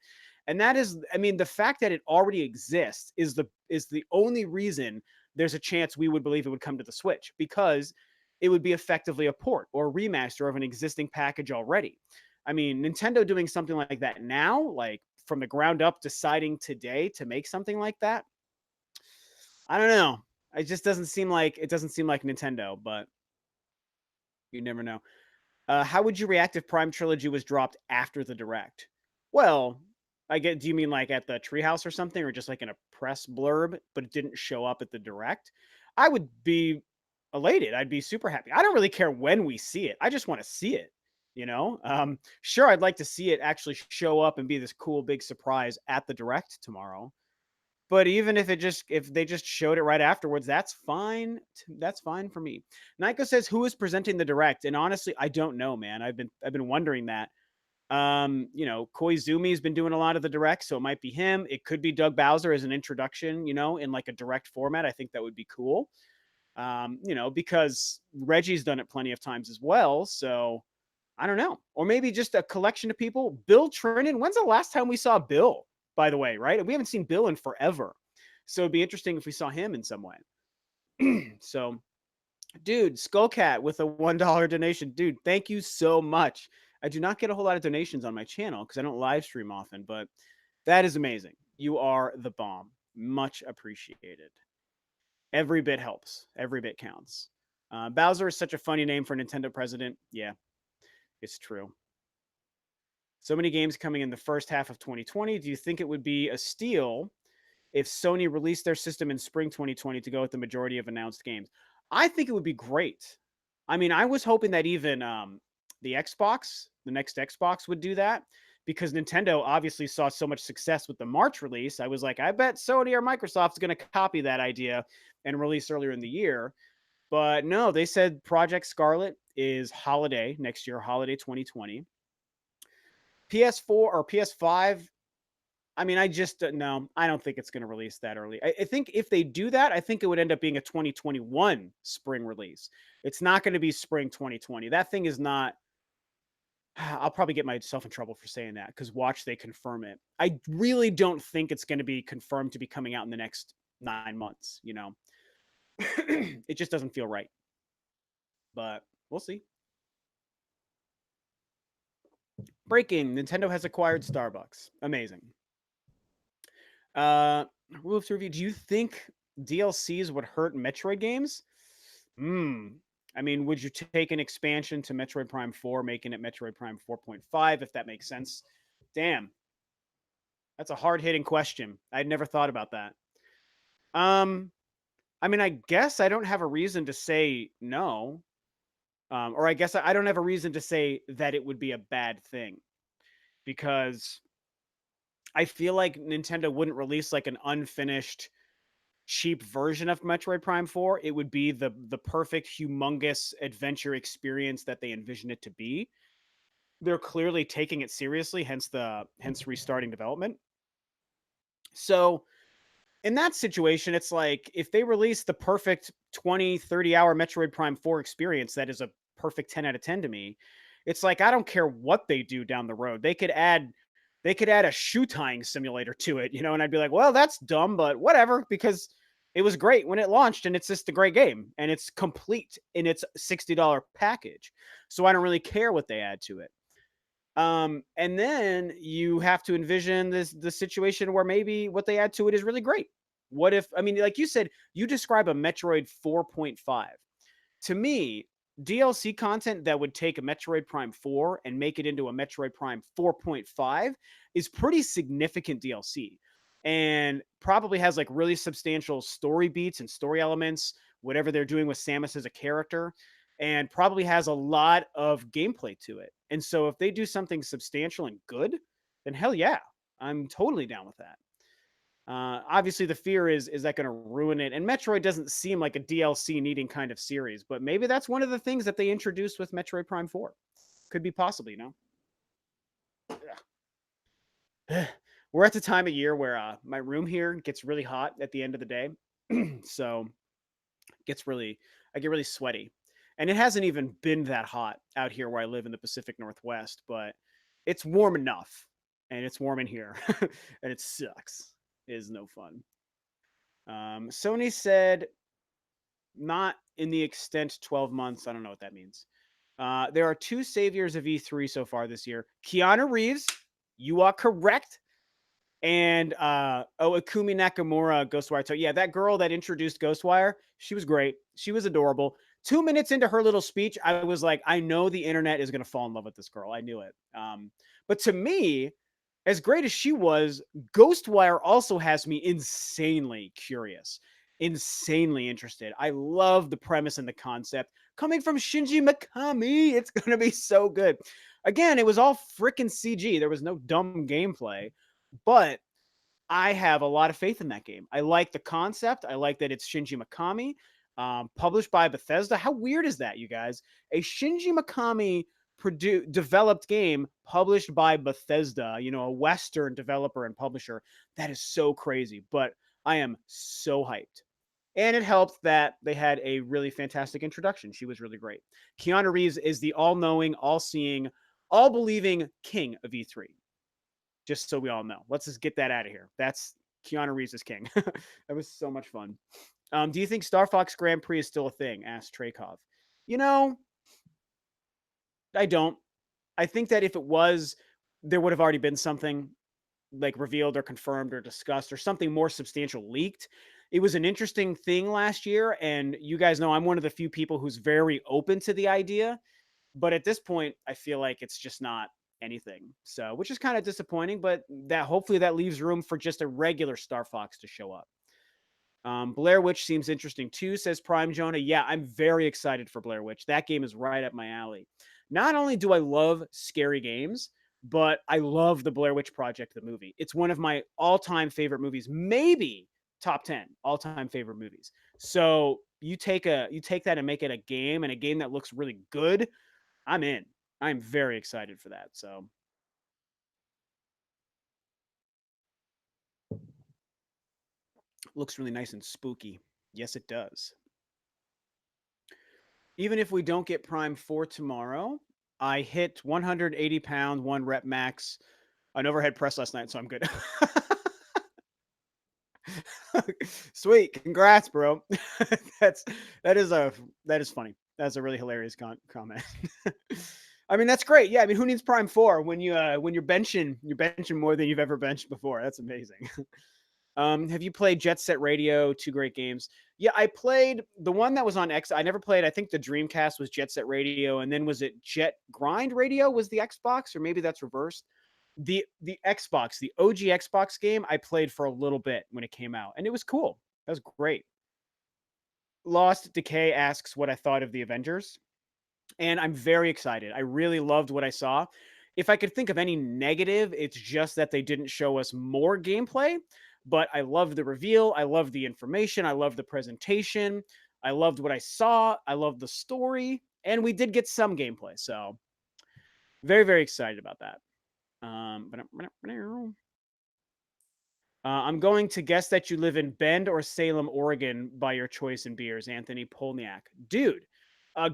And that is, I mean, the fact that it already exists is the only reason there's a chance we would believe it would come to the Switch, because it would be effectively a port or a remaster of an existing package already. I mean, Nintendo doing something like that now, like from the ground up, deciding today to make something like that, I don't know. It just doesn't seem like Nintendo, but you never know. How would you react if Prime Trilogy was dropped after the direct? Well, I get. Do you mean like at the treehouse or something, or just like in a press blurb, but it didn't show up at the direct? I would be elated. I'd be super happy. I don't really care when we see it. I just want to see it. Sure, I'd like to see it actually show up and be this cool big surprise at the direct tomorrow. But even if they just showed it right afterwards, that's fine. That's fine for me. Naiko says, who is presenting the direct? And honestly, I don't know, man. I've been wondering that. Koizumi's been doing a lot of the direct, so it might be him. It could be Doug Bowser as an introduction, in like a direct format. I think that would be cool. Because Reggie's done it plenty of times as well. So I don't know. Or maybe just a collection of people. Bill Trinan. When's the last time we saw Bill, by the way, right? We haven't seen Bill in forever. So it'd be interesting if we saw him in some way. So, dude, Skullcat with a $1 donation. Dude, thank you so much. I do not get a whole lot of donations on my channel because I don't live stream often, but that is amazing. You are the bomb. Much appreciated. Every bit helps. Every bit counts. Bowser is such a funny name for a Nintendo president. Yeah, it's true. So many games coming in the first half of 2020. Do you think it would be a steal if Sony released their system in spring 2020 to go with the majority of announced games? I think it would be great. I mean, I was hoping that even the next Xbox would do that, because Nintendo obviously saw so much success with the March release. I was like, I bet Sony or Microsoft's going to copy that idea and release earlier in the year. But no, they said Project Scarlet is holiday next year, holiday 2020. PS4 or PS5, I mean, I just no, I don't think it's going to release that early. I think if they do that, I think it would end up being a 2021 spring release. It's not going to be spring 2020. That thing is not. I'll probably get myself in trouble for saying that, because watch they confirm it. I really don't think it's going to be confirmed to be coming out in the next 9 months. It just doesn't feel right. But we'll see. Breaking: Nintendo has acquired Starbucks. Amazing. Rule of review. Do you think DLCs would hurt Metroid games? I mean, would you take an expansion to Metroid Prime 4, making it Metroid Prime 4.5, if that makes sense? Damn. That's a hard-hitting question. I'd never thought about that. I mean, I guess I don't have a reason to say no. Or I guess I don't have a reason to say that it would be a bad thing, because I feel like Nintendo wouldn't release like an unfinished, cheap version of Metroid Prime 4. It would be the perfect, humongous adventure experience that they envision it to be. They're clearly taking it seriously, hence restarting development. So in that situation, it's like if they release the perfect 20, 30-hour Metroid Prime 4 experience that is a perfect 10 out of 10 to me, it's like I don't care what they do down the road. They could add a shoe tying simulator to it, and I'd be like, well, that's dumb, but whatever, because it was great when it launched, and it's just a great game, and it's complete in its $60 package. So I don't really care what they add to it. And then you have to envision the situation where maybe what they add to it is really great. What if, I mean, like you said, you describe a Metroid 4.5. To me, DLC content that would take a Metroid Prime 4 and make it into a Metroid Prime 4.5 is pretty significant DLC, and probably has like really substantial story beats and story elements, whatever they're doing with Samus as a character, and probably has a lot of gameplay to it. And so if they do something substantial and good, then hell yeah, I'm totally down with that. Obviously, the fear is that going to ruin it? And Metroid doesn't seem like a DLC needing kind of series, but maybe that's one of the things that they introduced with Metroid Prime 4. Could be possibly, We're at the time of year where my room here gets really hot at the end of the day. So gets really, I get really sweaty. And it hasn't even been that hot out here where I live in the Pacific Northwest, but it's warm enough. And it's warm in here. And it sucks. It is no fun. Sony said not in the extent 12 months. I don't know what that means. There are two saviors of E3 so far this year. Keanu Reeves, you are correct. And Akumi Nakamura, Ghostwire. So yeah, that girl that introduced Ghostwire, she was great. She was adorable. 2 minutes into her little speech, I was like, I know the internet is going to fall in love with this girl. I knew it. But to me, as great as she was, Ghostwire also has me insanely curious, insanely interested. I love the premise and the concept coming from Shinji Mikami. It's going to be so good. Again, it was all freaking CG. There was no dumb gameplay, but I have a lot of faith in that game. I like the concept. I like that it's Shinji Mikami, published by Bethesda. How weird is that, you guys? A Shinji Mikami developed game published by Bethesda, a Western developer and publisher. That is so crazy, but I am so hyped. And it helped that they had a really fantastic introduction. She was really great. Keanu Reeves is the all knowing, all seeing, all believing king of E3. Just so we all know. Let's just get that out of here. That's Keanu Reeves is king. That was so much fun. Do you think Star Fox Grand Prix is still a thing? Asked Traykov. You know, I don't. I think that if it was, there would have already been something like revealed or confirmed or discussed or something more substantial leaked. It was an interesting thing last year, and you guys know I'm one of the few people who's very open to the idea. But at this point, I feel like it's just not anything. So, which is kind of disappointing, but that hopefully that leaves room for just a regular Star Fox to show up. Blair Witch seems interesting too, says Prime Jonah. Yeah, I'm very excited for Blair Witch. That game is right up my alley. Not only do I love scary games, but I love the Blair Witch Project, the movie. It's one of my all-time favorite movies, maybe top 10 all-time favorite movies. So you take that and make it a game, and a game that looks really good. I'm in. I'm very excited for that. So looks really nice and spooky. Yes, it does. Even if we don't get Prime 4 tomorrow, I hit 180-pound, 1 rep max, an overhead press last night, so I'm good. Sweet. Congrats, bro. that's that is funny. That's a really hilarious comment. I mean, that's great. Yeah, I mean, who needs Prime 4 when you're benching more than you've ever benched before? That's amazing. Have you played Jet Set Radio? Two great games. Yeah, I played the one that was on X. I never played. I think the Dreamcast was Jet Set Radio, and then was it Jet Grind Radio? Was the Xbox, or maybe that's reversed? The Xbox, the OG Xbox game, I played for a little bit when it came out, and it was cool. That was great. Lost Decay asks what I thought of the Avengers, and I'm very excited. I really loved what I saw. If I could think of any negative, it's just that they didn't show us more gameplay. But I loved the reveal. I loved the information. I loved the presentation. I loved what I saw. I loved the story. And we did get some gameplay. So very, very excited about that. I'm going to guess that you live in Bend or Salem, Oregon by your choice in beers, Anthony Polniak. Dude,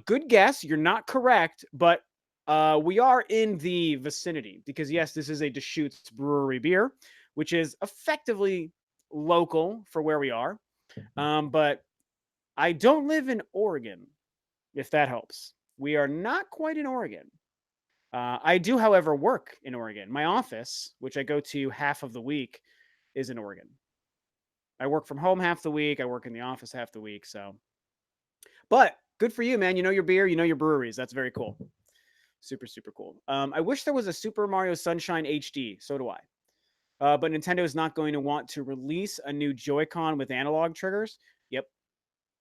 good guess. You're not correct, but we are in the vicinity because, yes, this is a Deschutes Brewery beer, which is effectively local for where we are. But I don't live in Oregon, if that helps. We are not quite in Oregon. I do, however, work in Oregon. My office, which I go to half of the week, is in Oregon. I work from home half the week. I work in the office half the week. So, but Good for you, man. You know your beer, you know your breweries. That's very cool. Super, super cool. I wish there was a Super Mario Sunshine HD. So do I. But Nintendo is not going to want to release a new Joy-Con with analog triggers. Yep.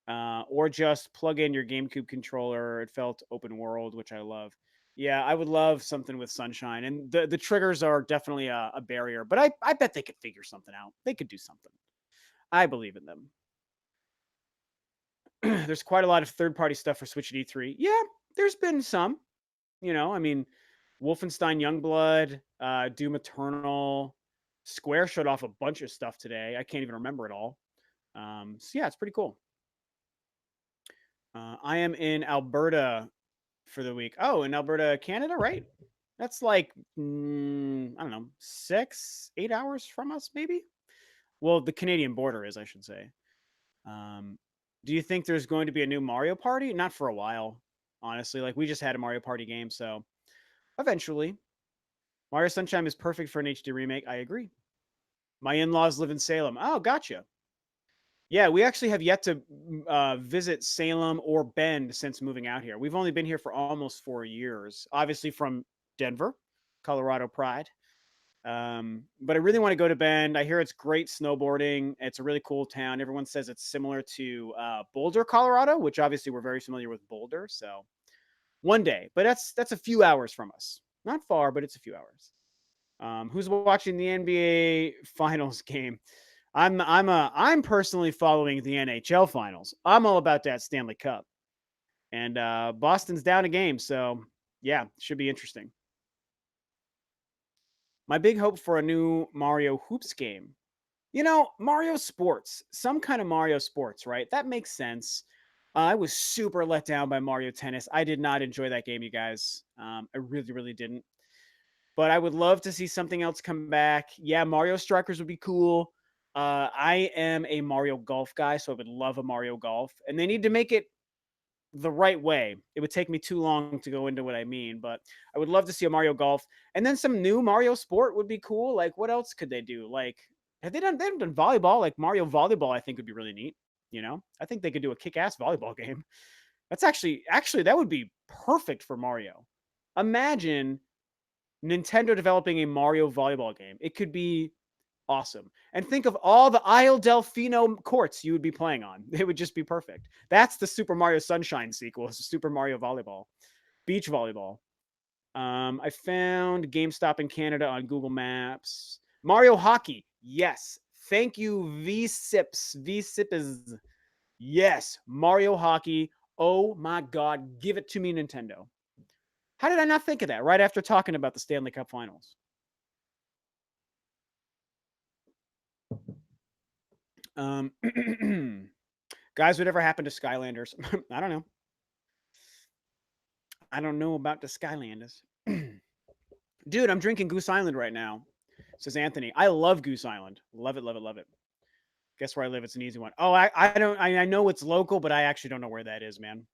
Or just plug in your GameCube controller. It felt open world, which I love. Yeah, I would love something with Sunshine, and the triggers are definitely a barrier. But I bet they could figure something out. They could do something. I believe in them. There's quite a lot of third-party stuff for Switch at E3. Yeah, there's been some. I mean, Wolfenstein Youngblood, Doom Eternal, Square showed off a bunch of stuff today. I can't even remember it all. So yeah, it's pretty cool. I am in Alberta for the week. Oh, in Alberta, Canada, right? That's like I don't know, 6, 8 hours from us, maybe. Well, the Canadian border is, I should say. Um, do you think there's going to be a new Mario Party? Not for a while, honestly. Like we just had a Mario Party game, so eventually. Mario Sunshine is perfect for an HD remake. I agree. My in-laws live in Salem. Oh, gotcha. Yeah, we actually have yet to visit Salem or Bend since moving out here. We've only been here for almost 4 years. Obviously from Denver, Colorado pride. But I really want to go to Bend. I hear it's great snowboarding. It's a really cool town. Everyone says it's similar to Boulder, Colorado, which obviously we're very familiar with Boulder. So one day, but that's a few hours from us. Not far, but it's a few hours. Who's watching the NBA Finals game? I'm personally following the NHL Finals. I'm all about that Stanley Cup, and Boston's down a game, so yeah, should be interesting. My big hope for a new Mario Hoops game. Mario Sports, some kind of Mario Sports, right? That makes sense. I was super let down by Mario Tennis. I did not enjoy that game, you guys. I really, really didn't. But I would love to see something else come back. Yeah, Mario Strikers would be cool. I am a Mario Golf guy, so I would love a Mario Golf. And they need to make it the right way. It would take me too long to go into what I mean, but I would love to see a Mario Golf. And then some new Mario Sport would be cool. Like, what else could they do? Like, they haven't done volleyball? Like Mario Volleyball, I think would be really neat. I think they could do a kick-ass volleyball game. That's actually that would be perfect for Mario. Imagine Nintendo developing a Mario volleyball game. It could be awesome. And think of all the Isle Delfino courts you would be playing on. It would just be perfect. That's the Super Mario Sunshine sequel. It's Super Mario Volleyball, beach volleyball. I found GameStop in Canada on Google Maps. Mario Hockey. Yes. Thank you, V-Sips. V-Sip is yes. Mario Hockey. Oh my God. Give it to me, Nintendo. How did I not think of that right after talking about the Stanley Cup Finals? Guys, whatever happened to Skylanders? I don't know. I don't know about the Skylanders. Dude, I'm drinking Goose Island right now, says Anthony. I love Goose Island. Love it, love it, love it. Guess where I live? It's an easy one. Oh, I don't I know it's local, but I actually don't know where that is, man.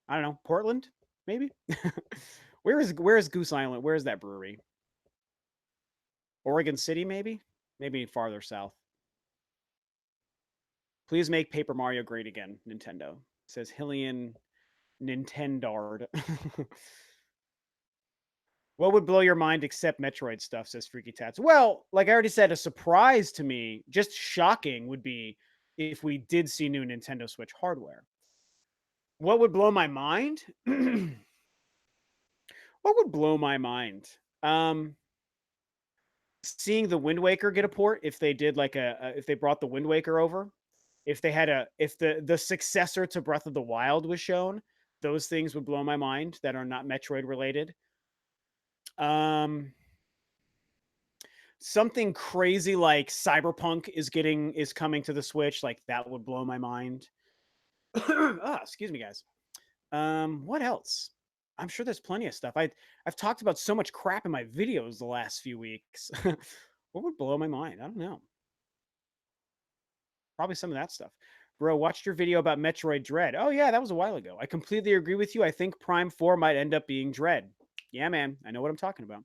I don't know. Portland, maybe. Where is Goose Island? Where is that brewery? Oregon City, maybe. Maybe farther south. Please make Paper Mario great again, Nintendo. Says Hillian Nintendard. What would blow your mind except Metroid stuff, says Freaky Tats. Well, like I already said, a surprise to me, just shocking, would be if we did see new Nintendo Switch hardware. What would blow my mind? What would blow my mind? Seeing the Wind Waker get a port, if they did like if they brought the Wind Waker over, if they had if the successor to Breath of the Wild was shown, those things would blow my mind that are not Metroid related. Something crazy like Cyberpunk is coming to the Switch, like that would blow my mind. Excuse me, guys. What else? I'm sure there's plenty of stuff. I've talked about so much crap in my videos the last few weeks. What would blow my mind? I don't know. Probably some of that stuff. Bro, watched your video about Metroid Dread. Oh yeah, that was a while ago. I completely agree with you. I think Prime 4 might end up being Dread. Yeah, man. I know what I'm talking about.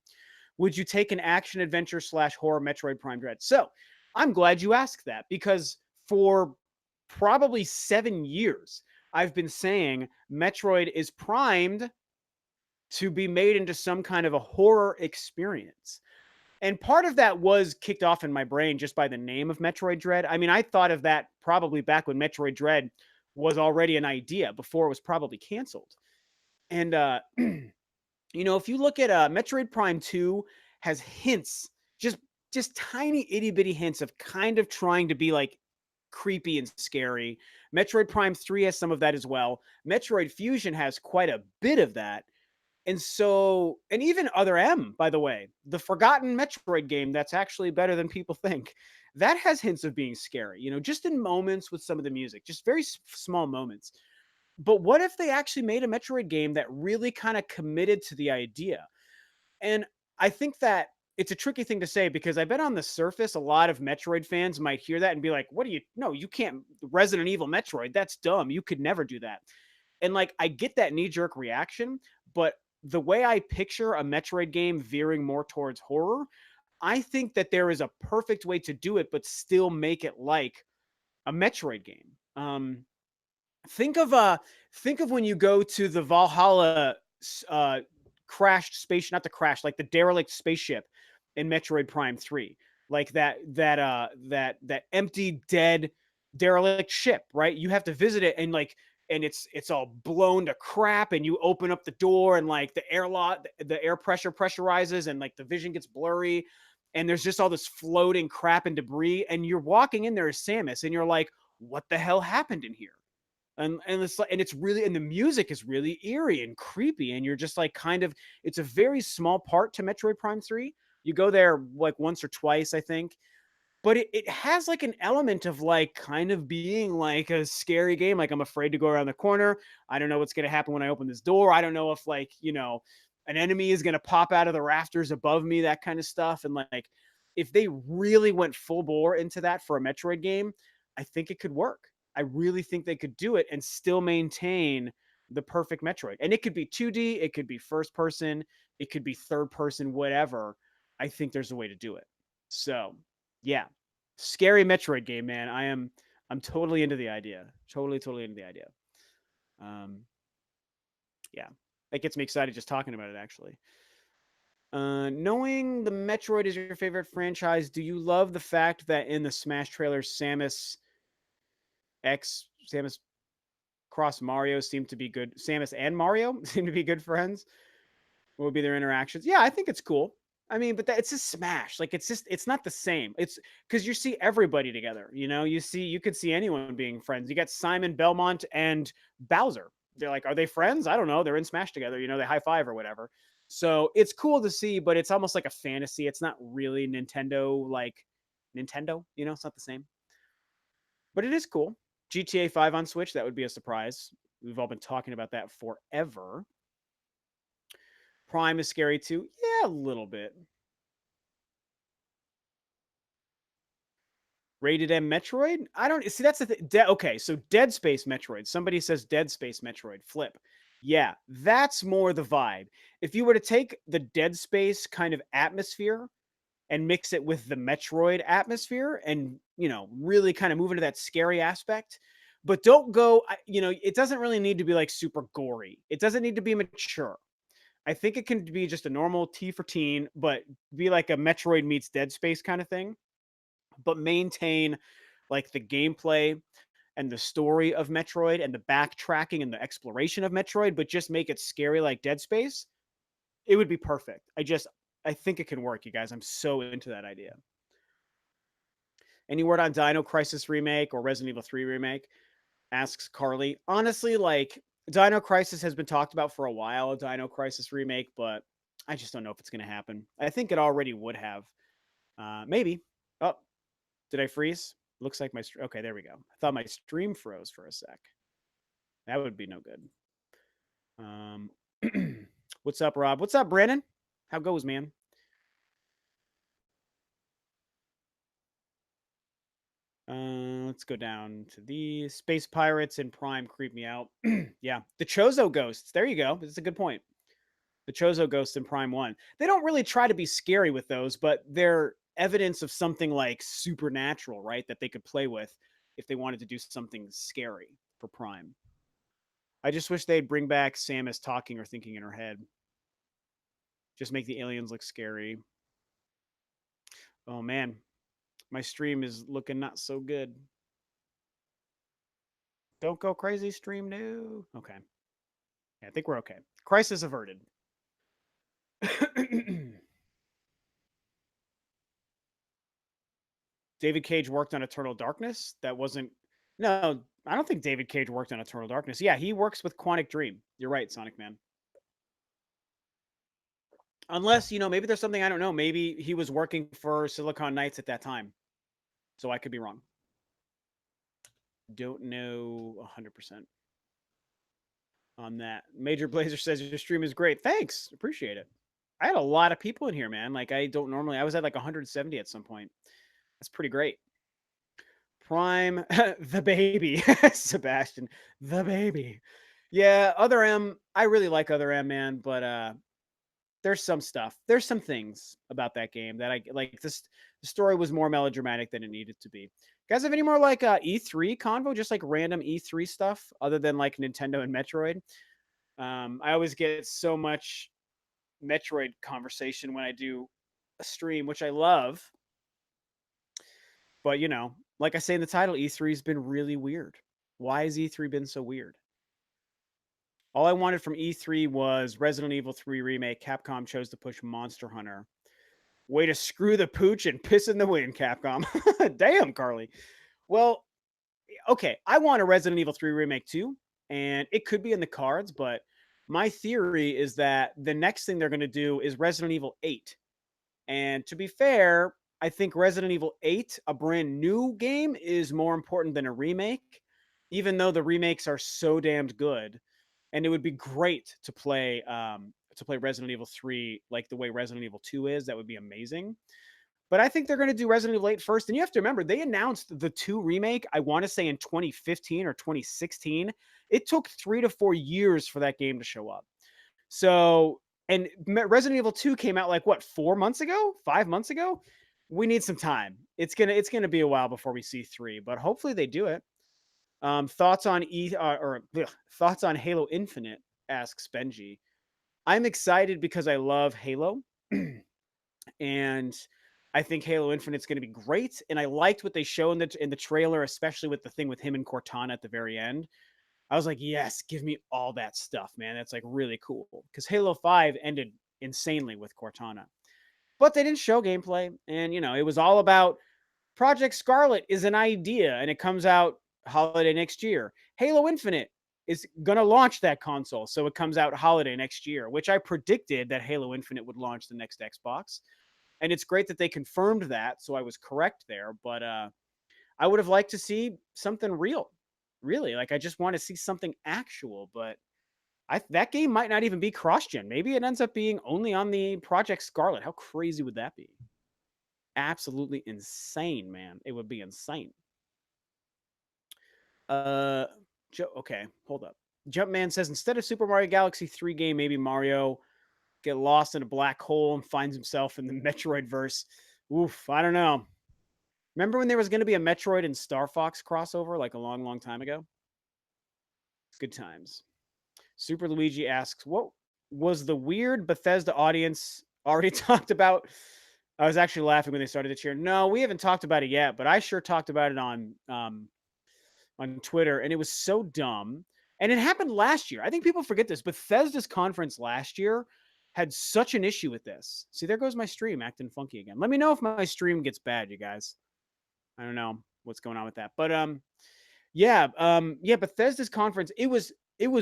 Would you take an action adventure / horror Metroid Prime Dread? So I'm glad you asked that, because for probably 7 years, I've been saying Metroid is primed to be made into some kind of a horror experience. And part of that was kicked off in my brain just by the name of Metroid Dread. I mean, I thought of that probably back when Metroid Dread was already an idea before it was probably canceled. And if you look at Metroid Prime 2 has hints, just just tiny itty bitty hints of kind of trying to be like creepy and scary. Metroid Prime 3 has some of that as well. Metroid Fusion has quite a bit of that. And so, and even Other M, by the way, the forgotten Metroid game that's actually better than people think, that has hints of being scary, just in moments with some of the music, just very small moments. But what if they actually made a Metroid game that really kind of committed to the idea? And I think that it's a tricky thing to say because I bet on the surface, a lot of Metroid fans might hear that and be like, what do you, no, you can't, Resident Evil Metroid, that's dumb. You could never do that. And like, I get that knee jerk reaction, but the way I picture a Metroid game veering more towards horror, I think that there is a perfect way to do it, but still make it like a Metroid game. Think of when you go to the Valhalla uh, crashed space, not the crash, like the derelict spaceship in Metroid Prime 3. Like that empty, dead, derelict ship, right? You have to visit it and it's all blown to crap, and you open up the door and like the air pressure pressurizes and like the vision gets blurry, and there's just all this floating crap and debris, and you're walking in there as Samus and you're like, what the hell happened in here? And it's like, and it's really, and the music is really eerie and creepy, and you're just like kind of, it's a very small part to Metroid Prime 3. You go there like once or twice, I think, but it has like an element of like kind of being like a scary game. Like, I'm afraid to go around the corner. I don't know what's going to happen when I open this door. I don't know if like, an enemy is going to pop out of the rafters above me, that kind of stuff. And like, if they really went full bore into that for a Metroid game, I think it could work. I really think they could do it and still maintain the perfect Metroid. And it could be 2D, it could be first person, it could be third person, whatever. I think there's a way to do it. So, yeah, scary Metroid game, man. I'm totally into the idea. Totally into the idea. Um, yeah, that gets me excited just talking about it. Actually, knowing the Metroid is your favorite franchise, do you love the fact that in the Smash trailer, Samus cross Mario seem to be good? Samus and Mario seem to be good friends. What would be their interactions? Yeah, I think it's cool. I mean, but it's a Smash. Like, it's not the same. It's because you see everybody together. You could see anyone being friends. You got Simon Belmont and Bowser. They're like, are they friends? I don't know. They're in Smash together. They high five or whatever. So it's cool to see, but it's almost like a fantasy. It's not really Nintendo like Nintendo. It's not the same. But it is cool. GTA 5 on Switch, that would be a surprise. We've all been talking about that forever. Prime is scary too. Yeah, a little bit. Rated M Metroid? I don't see, that's the thing. Okay, so Dead Space Metroid. Somebody says Dead Space Metroid. Flip. Yeah, that's more the vibe. If you were to take the Dead Space kind of atmosphere and mix it with the Metroid atmosphere and, really kind of move into that scary aspect, but don't go, it doesn't really need to be like super gory. It doesn't need to be mature. I think it can be just a normal T for teen, but be like a Metroid meets Dead Space kind of thing, but maintain like the gameplay and the story of Metroid and the backtracking and the exploration of Metroid, but just make it scary like Dead Space. It would be perfect. I think it can work, you guys. I'm so into that idea. Any word on Dino Crisis remake or Resident Evil 3 remake? Asks Carly. Honestly, like, Dino Crisis has been talked about for a while, a Dino Crisis remake, but I just don't know if it's going to happen. I think it already would have. Maybe. Oh, did I freeze? Looks like okay, there we go. I thought my stream froze for a sec. That would be no good. Um, what's up, Rob? What's up, Brandon? How goes, man? Let's go down to the Space Pirates and Prime creep me out. Yeah, the Chozo Ghosts. There you go. That's a good point. The Chozo Ghosts in Prime 1. They don't really try to be scary with those, but they're evidence of something like supernatural, right? That they could play with if they wanted to do something scary for Prime. I just wish they'd bring back Samus talking or thinking in her head. Just make the aliens look scary. Oh man, my stream is looking not so good. Don't go crazy, stream. No. Okay. Yeah, I think we're okay. Crisis averted. David Cage worked on Eternal Darkness. That wasn't. No, I don't think David Cage worked on Eternal Darkness. Yeah, he works with Quantic Dream. You're right, Sonic Man. Unless, maybe there's something I don't know. Maybe he was working for Silicon Knights at that time. So I could be wrong. Don't know 100% on that. Major Blazer says your stream is great. Thanks. Appreciate it. I had a lot of people in here, man. Like I don't normally. I was at like 170 at some point. That's pretty great. Prime the baby. Sebastian, the baby. Yeah, Other M. I really like Other M, man, but there's some stuff. There's some things about that game that I like. The story was more melodramatic than it needed to be. You guys have any more like E3 convo, just like random E3 stuff other than like Nintendo and Metroid? I always get so much Metroid conversation when I do a stream, which I love. But like I say in the title, E3 has been really weird. Why has E3 been so weird? All I wanted from E3 was Resident Evil 3 remake. Capcom chose to push Monster Hunter. Way to screw the pooch and piss in the wind, Capcom. Damn, Carly. Well, okay, I want a Resident Evil 3 remake too, and it could be in the cards, but my theory is that the next thing they're going to do is Resident Evil 8. And to be fair, I think Resident Evil 8, a brand new game, is more important than a remake, even though the remakes are so damned good. And it would be great to play Resident Evil 3 like the way Resident Evil 2 is. That would be amazing. But I think they're going to do Resident Evil 8 first. And you have to remember, they announced the 2 remake, I want to say in 2015 or 2016. It took 3 to 4 years for that game to show up. So, and Resident Evil 2 came out like what, 4 months ago, 5 months ago. We need some time. It's gonna be a while before we see 3, but hopefully they do it. Thoughts on thoughts on Halo Infinite? Asks Benji. I'm excited because I love Halo, and I think Halo Infinite's going to be great. And I liked what they show in the trailer, especially with the thing with him and Cortana at the very end. I was like, yes, give me all that stuff, man. That's like really cool. Because Halo 5 ended insanely with Cortana. But they didn't show gameplay. And, it was all about Project Scarlet is an idea and it comes out holiday next year. Halo Infinite is going to launch that console. So it comes out holiday next year, which I predicted that Halo Infinite would launch the next Xbox. And it's great that they confirmed that. So I was correct there. But I would have liked to see something real. Really, like I just want to see something actual, but that game might not even be cross-gen. Maybe it ends up being only on the Project Scarlet. How crazy would that be? Absolutely insane, man. It would be insane. Okay, hold up. Jumpman says instead of Super Mario Galaxy 3 game, maybe Mario get lost in a black hole and finds himself in the Metroid verse. Oof, I don't know. Remember when there was going to be a Metroid and Star Fox crossover like a long, long time ago? Good times. Super Luigi asks, what was the weird Bethesda audience already talked about? I was actually laughing when they started to cheer. No, we haven't talked about it yet, but I sure talked about it on Twitter, and it was so dumb. And it happened last year. I think people forget this. Bethesda's conference last year had such an issue with this. See, there goes my stream acting funky again. Let me know if my stream gets bad, you guys. I don't know what's going on with that. But Bethesda's conference, it was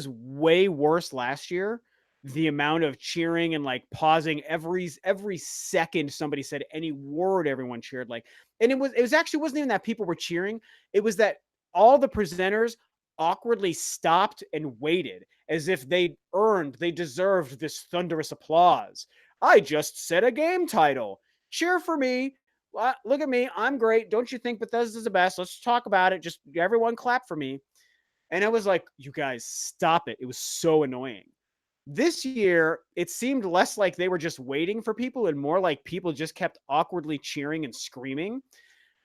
way worse last year. The amount of cheering and like pausing every second somebody said any word, everyone cheered like, and it was actually wasn't even that people were cheering. It was that all the presenters awkwardly stopped and waited as if they deserved this thunderous applause. I just said a game title. Cheer for me. Look at me. I'm great. Don't you think Bethesda's the best? Let's talk about it. Just everyone clap for me. And I was like, you guys, stop it. It was so annoying. This year, it seemed less like they were just waiting for people and more like people just kept awkwardly cheering and screaming.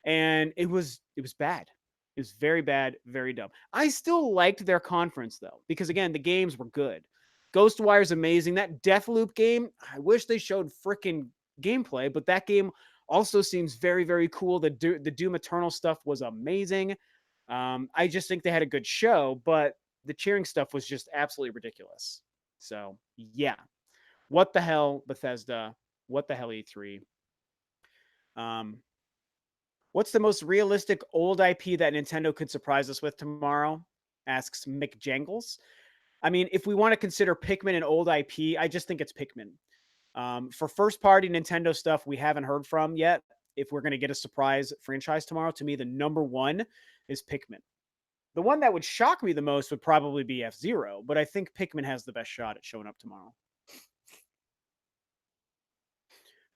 And it was bad. It was very bad, very dumb. I still liked their conference though, because again, the games were good. Ghostwire's amazing. That Deathloop game, I wish they showed freaking gameplay, but that game also seems very, very cool. The Doom Eternal stuff was amazing. I just think they had a good show, but the cheering stuff was just absolutely ridiculous. So yeah, what the hell, Bethesda? What the hell, E3? Um, what's the most realistic old IP that Nintendo could surprise us with tomorrow? Asks Mick Jangles. I mean, if we want to consider Pikmin an old IP, I just think it's Pikmin. For first party Nintendo stuff we haven't heard from yet, if we're going to get a surprise franchise tomorrow, to me, the number one is Pikmin. The one that would shock me the most would probably be F-Zero, but I think Pikmin has the best shot at showing up tomorrow.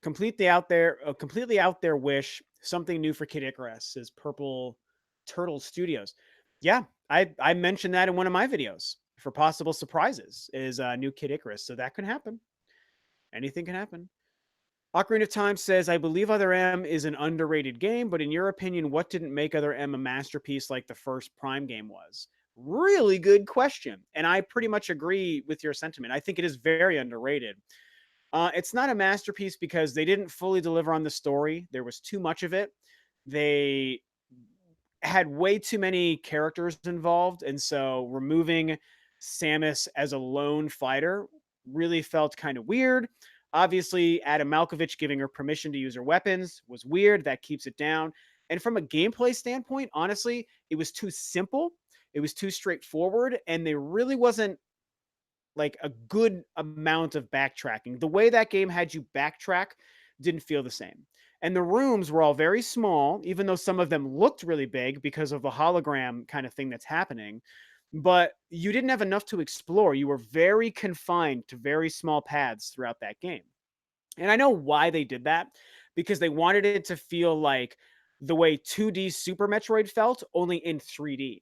Completely out there wish something new for Kid Icarus is Purple Turtle Studios. Yeah, I mentioned that in one of my videos for possible surprises is new Kid Icarus, so that could happen. Anything can happen. Ocarina of Time says, I believe Other M is an underrated game, but in your opinion, what didn't make Other M a masterpiece like the first Prime game was? Really good question. And I pretty much agree with your sentiment. I think it is very underrated. It's not a masterpiece because they didn't fully deliver on the story. There was too much of it. They had way too many characters involved, and so removing Samus as a lone fighter really felt kind of weird. Obviously, Adam Malkovich giving her permission to use her weapons was weird. That keeps it down. And from a gameplay standpoint, honestly, it was too simple. It was too straightforward, and there really wasn't like a good amount of backtracking. The way that game had you backtrack didn't feel the same. And the rooms were all very small, even though some of them looked really big because of the hologram kind of thing that's happening. But you didn't have enough to explore. You were very confined to very small paths throughout that game. And I know why they did that, because they wanted it to feel like the way 2D Super Metroid felt, only in 3D.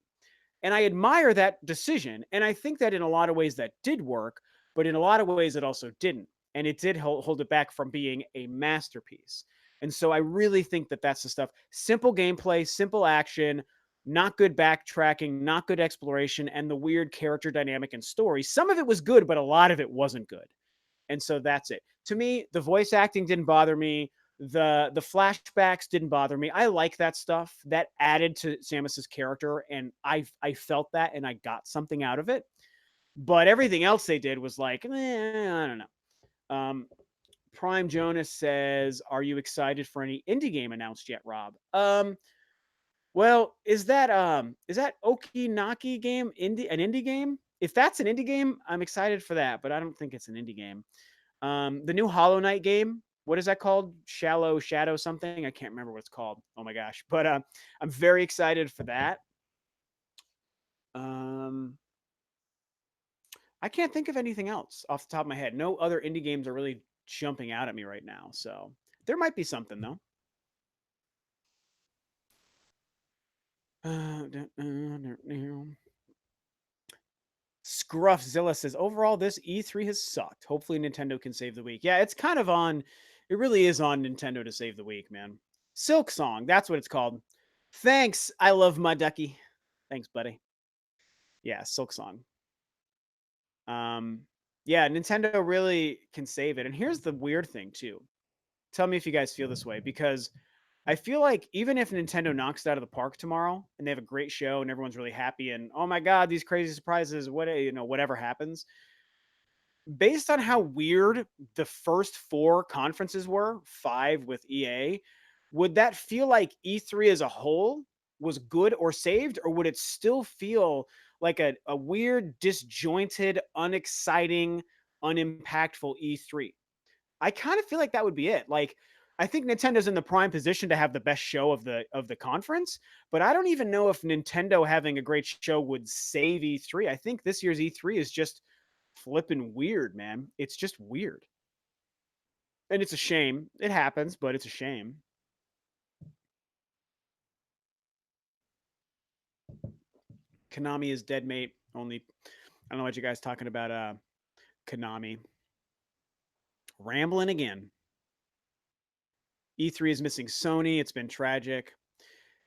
And I admire that decision. And I think that in a lot of ways that did work, but in a lot of ways it also didn't. And it did hold it back from being a masterpiece. And so I really think that that's the stuff. Simple gameplay, simple action, not good backtracking, not good exploration, and the weird character dynamic and story. Some of it was good, but a lot of it wasn't good. And so that's it. To me, the voice acting didn't bother me. The flashbacks didn't bother me. I like that stuff. That added to Samus's character, and I felt that, and I got something out of it. But everything else they did was like, I don't know. Prime Jonas says, "Are you excited for any indie game announced yet, Rob?" Well, is that Okinaki game an indie game? If that's an indie game, I'm excited for that, but I don't think it's an indie game. The new Hollow Knight game, what is that called? Shallow Shadow something? I can't remember what it's called. Oh my gosh. But I'm very excited for that. Um, I can't think of anything else off the top of my head. No other indie games are really jumping out at me right now. So there might be something though. Scruffzilla says, overall, this E3 has sucked. Hopefully, Nintendo can save the week. Yeah, it's kind of on, it really is on Nintendo to save the week, man. Silk Song, that's what it's called. Thanks. I love my ducky. Thanks, buddy. Yeah, Silk Song. Um, yeah, Nintendo really can save it. And here's the weird thing, too. Tell me if you guys feel this way, because I feel like even if Nintendo knocks it out of the park tomorrow and they have a great show and everyone's really happy and oh my god, these crazy surprises, whatever happens, based on how weird the first four conferences were, five with EA, would that feel like E3 as a whole was good or saved, or would it still feel like a weird, disjointed, unexciting, unimpactful E3? I kind of feel like that would be it. Like, I think Nintendo's in the prime position to have the best show of the conference, but I don't even know if Nintendo having a great show would save E3. I think this year's E3 is just flipping weird, man. It's just weird. And it's a shame. It happens, but it's a shame. Konami is dead, mate. Only I don't know what you guys talking about Konami. Rambling again. E3 is missing Sony. It's been tragic.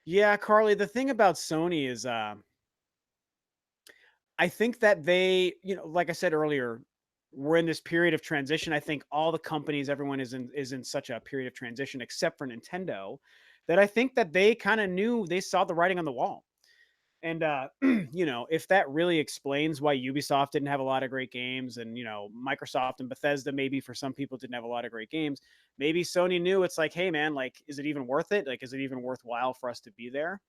Yeah, Carly, the thing about Sony is I think that they, like I said earlier, we're in this period of transition. I think all the companies, everyone is in such a period of transition, except for Nintendo, that I think that they kind of knew they saw the writing on the wall. And if that really explains why Ubisoft didn't have a lot of great games, and Microsoft and Bethesda maybe for some people didn't have a lot of great games, maybe Sony knew it's like, hey man, like, is it even worth it? Like, is it even worthwhile for us to be there?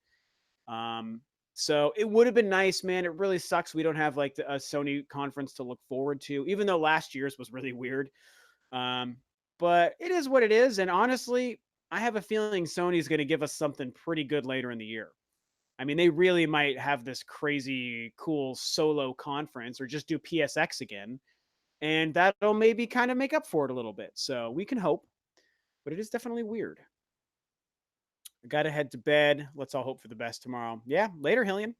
Um, so it would have been nice, man. It really sucks we don't have like a Sony conference to look forward to, even though last year's was really weird. Um, but it is what it is. And honestly, I have a feeling Sony's going to give us something pretty good later in the year. I mean, they really might have this crazy, cool solo conference or just do PSX again. And that'll maybe kind of make up for it a little bit. So we can hope, but it is definitely weird. I got to head to bed. Let's all hope for the best tomorrow. Yeah, later, Hillian.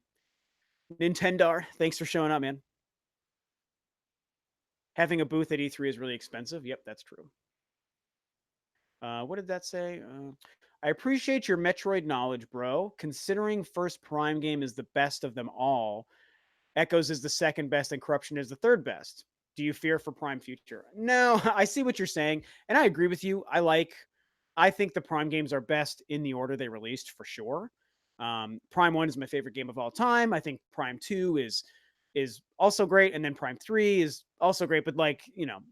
Nintendo, thanks for showing up, man. Having a booth at E3 is really expensive. Yep, that's true. What did that say? I appreciate your Metroid knowledge, bro. Considering First Prime game is the best of them all, Echoes is the second best, and Corruption is the third best. Do you fear for Prime future? No, I see what you're saying, and I agree with you. I think the Prime games are best in the order they released for sure. Prime One is my favorite game of all time. I think Prime Two is also great, and then Prime Three is also great, but like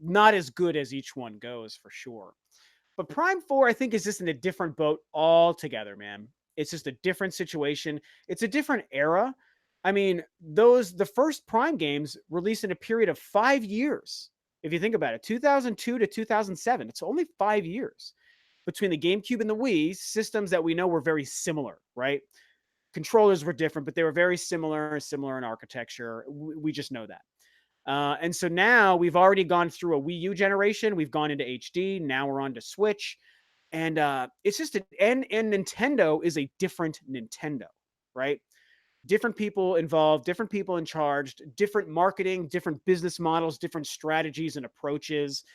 not as good as each one goes for sure. But Prime 4, I think, is just in a different boat altogether, man. It's just a different situation. It's a different era. I mean, the first Prime games released in a period of 5 years. If you think about it, 2002 to 2007, it's only 5 years between the GameCube and the Wii, systems that we know were very similar, right? Controllers were different, but they were very similar in architecture. We just know that. And so now we've already gone through a Wii U generation. We've gone into HD. Now we're on to Switch. And it's just and Nintendo is a different Nintendo, right? Different people involved, different people in charge, different marketing, different business models, different strategies and approaches.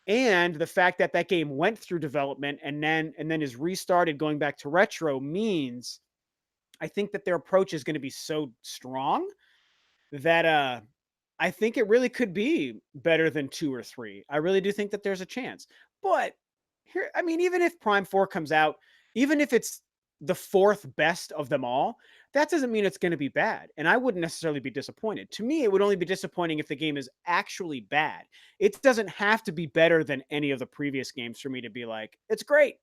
And the fact that that game went through development and then is restarted going back to retro means I think that their approach is going to be so strong that I think it really could be better than 2 or 3. I really do think that there's a chance. But here, I mean, even if Prime 4 comes out, even if it's the fourth best of them all, that doesn't mean it's going to be bad. And I wouldn't necessarily be disappointed. To me, it would only be disappointing if the game is actually bad. It doesn't have to be better than any of the previous games for me to be like, it's great.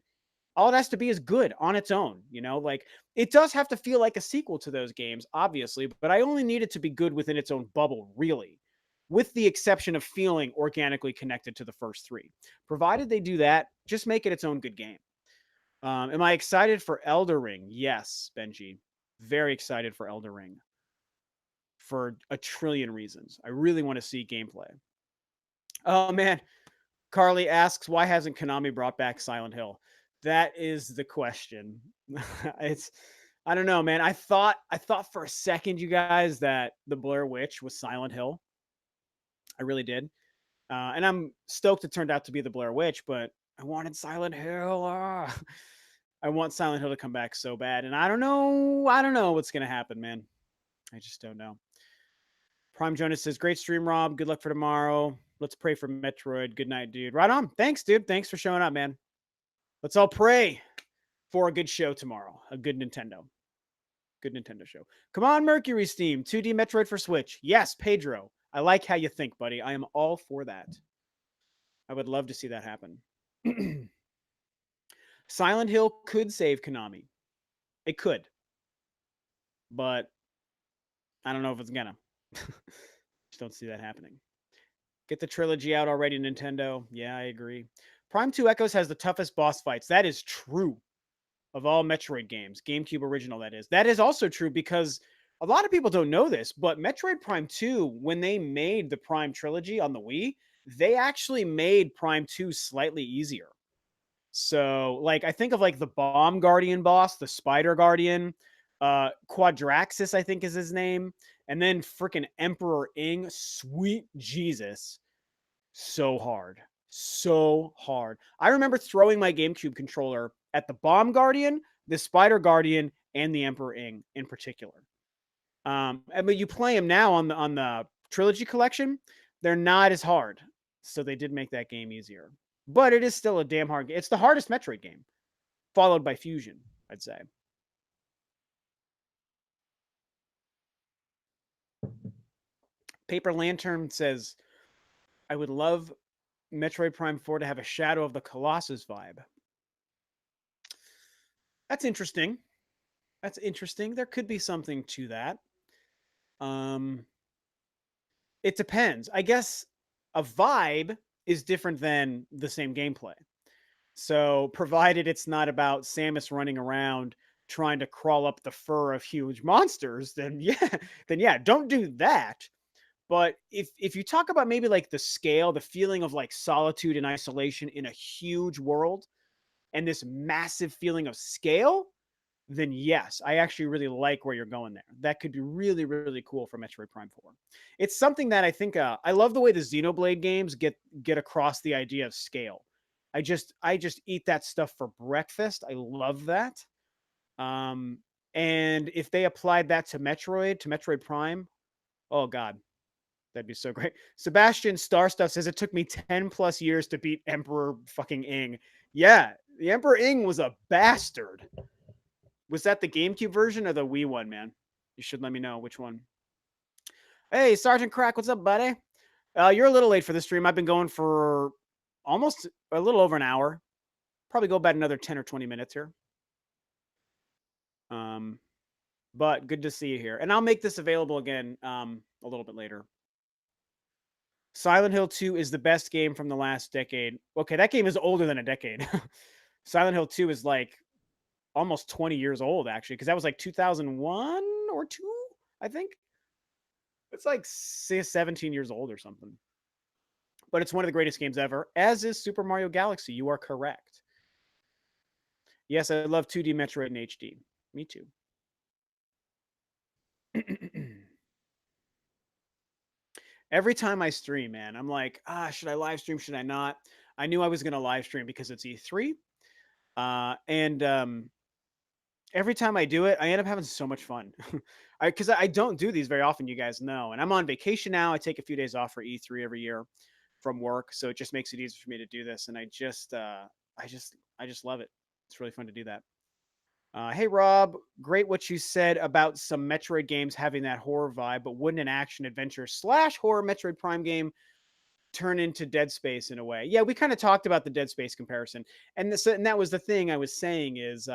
All it has to be is good on its own, like it does have to feel like a sequel to those games, obviously, but I only need it to be good within its own bubble, really, with the exception of feeling organically connected to the first three. Provided they do that, just make it its own good game. Am I excited for Elder Ring? Yes, Benji. Very excited for Elder Ring for a trillion reasons. I really want to see gameplay. Oh, man. Carly asks, why hasn't Konami brought back Silent Hill? That is the question. it's I don't know, man. I thought for a second, you guys, that the Blair Witch was Silent Hill. I really did. And I'm stoked it turned out to be the Blair Witch, but I wanted Silent Hill. I want Silent Hill to come back so bad. And I don't know what's gonna happen, man. I just don't know. Prime Jonas says, great stream, Rob. Good luck for tomorrow. Let's pray for Metroid. Good night, dude. Right on. Thanks, dude. Thanks for showing up, man. Let's all pray for a good show tomorrow. A good Nintendo. Good Nintendo show. Come on, Mercury Steam. 2D Metroid for Switch. Yes, Pedro. I like how you think, buddy. I am all for that. I would love to see that happen. Silent Hill could save Konami. It could. But I don't know if it's gonna. Just don't see that happening. Get the trilogy out already, Nintendo. Yeah, I agree. Prime 2 Echoes has the toughest boss fights. That is true. Of all Metroid games, GameCube original, that is. That is also true because a lot of people don't know this, but Metroid Prime 2, when they made the Prime trilogy on the Wii, they actually made Prime 2 slightly easier. So, like, I think of like the Bomb Guardian boss, the Spider Guardian, Quadraxis, I think is his name, and then freaking Emperor Ing. Sweet Jesus. So hard. So hard. I remember throwing my GameCube controller at the Bomb Guardian, the Spider Guardian, and the Emperor Ing in particular. But you play them now on the trilogy collection, they're not as hard, so they did make that game easier. But it is still a damn hard game. It's the hardest Metroid game, followed by Fusion, I'd say. Paper Lantern says, I would love Metroid Prime 4 to have a Shadow of the Colossus vibe. That's interesting. That's interesting. There could be something to that. Um, it depends. I guess a vibe is different than the same gameplay. So, provided it's not about Samus running around trying to crawl up the fur of huge monsters, then yeah, don't do that. But if you talk about maybe like the scale, the feeling of like solitude and isolation in a huge world, and this massive feeling of scale, then yes, I actually really like where you're going there. That could be really, really cool for Metroid Prime 4. It's something that I think I love the way the Xenoblade games get across the idea of scale. I just eat that stuff for breakfast. I love that. Um, and if they applied that to Metroid Prime, oh god, that'd be so great. Sebastian Star Stuff says it took me 10 plus years to beat Emperor fucking Ing. Yeah, the Emperor Ing was a bastard. Was that the GameCube version or the Wii one, man? You should let me know which one. Hey, Sergeant Crack, what's up, buddy? You're a little late for the stream. I've been going for almost a little over an hour. Probably go about another 10 or 20 minutes here. Um, but good to see you here. And I'll make this available again a little bit later. Silent Hill 2 is the best game from the last decade. Okay, that game is older than a decade. Silent Hill 2 is like almost 20 years old, actually, because that was like 2001 or 2, I think. It's like 17 years old or something. But it's one of the greatest games ever, as is Super Mario Galaxy. You are correct. Yes, I love 2D Metroid in HD. Me too. Every time I stream, man, I'm like, should I live stream? Should I not? I knew I was going to live stream because it's E3. And every time I do it, I end up having so much fun. Because I don't do these very often, you guys know. And I'm on vacation now. I take a few days off for E3 every year from work, so it just makes it easier for me to do this. And I just love it. It's really fun to do that. Hey Rob, great what you said about some Metroid games having that horror vibe, but wouldn't an action adventure / horror Metroid Prime game turn into Dead Space in a way? Yeah, we kind of talked about the Dead Space comparison, and that was the thing I was saying is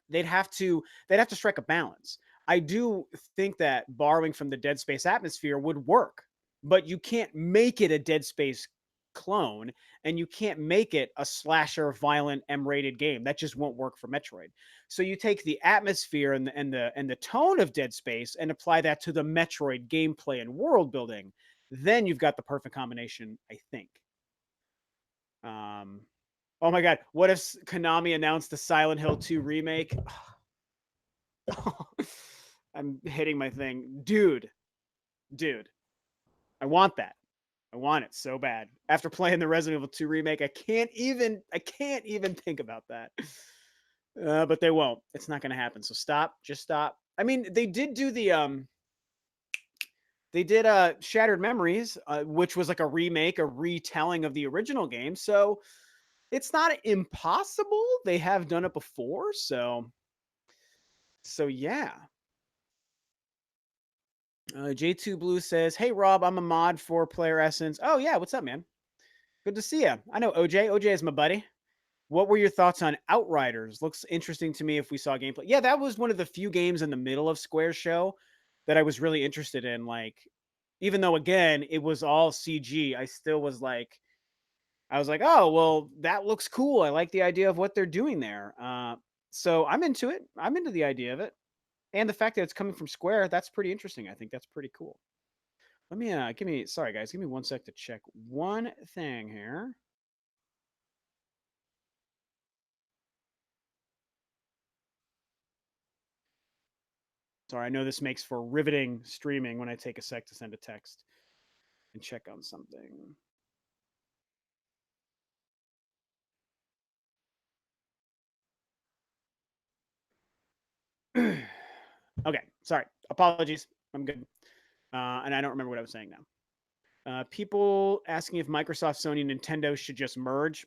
they'd have to strike a balance. I do think that borrowing from the Dead Space atmosphere would work, but you can't make it a Dead Space clone, and you can't make it a slasher, violent, M-rated game. That just won't work for Metroid. So you take the atmosphere and the tone of Dead Space and apply that to the Metroid gameplay and world building. Then you've got the perfect combination, I think. Um, oh my god, what if Konami announced the Silent Hill 2 remake? I'm hitting my thing. Dude, I want that. I want it so bad. After playing the Resident Evil 2 remake, I can't even think about that. But they won't. It's not going to happen. So stop. Just stop. I mean, they did Shattered Memories, which was like a remake, a retelling of the original game. So it's not impossible. They have done it before. So yeah. J2 Blue says, "Hey Rob, I'm a mod for Player Essence." Oh yeah, what's up, man? Good to see you. I know OJ. OJ is my buddy. What were your thoughts on Outriders? Looks interesting to me if we saw gameplay. Yeah, that was one of the few games in the middle of Square's show that I was really interested in. Like, even though again it was all CG, I still was like, I was like, oh well, that looks cool. I like the idea of what they're doing there. So I'm into it. I'm into the idea of it, and the fact that it's coming from Square. That's pretty interesting. I think that's pretty cool. Let me sorry guys, give me 1 sec to check one thing here. Sorry, I know this makes for riveting streaming when I take a sec to send a text and check on something. Okay, sorry. Apologies. I'm good. And I don't remember what I was saying now. People asking if Microsoft, Sony, and Nintendo should just merge.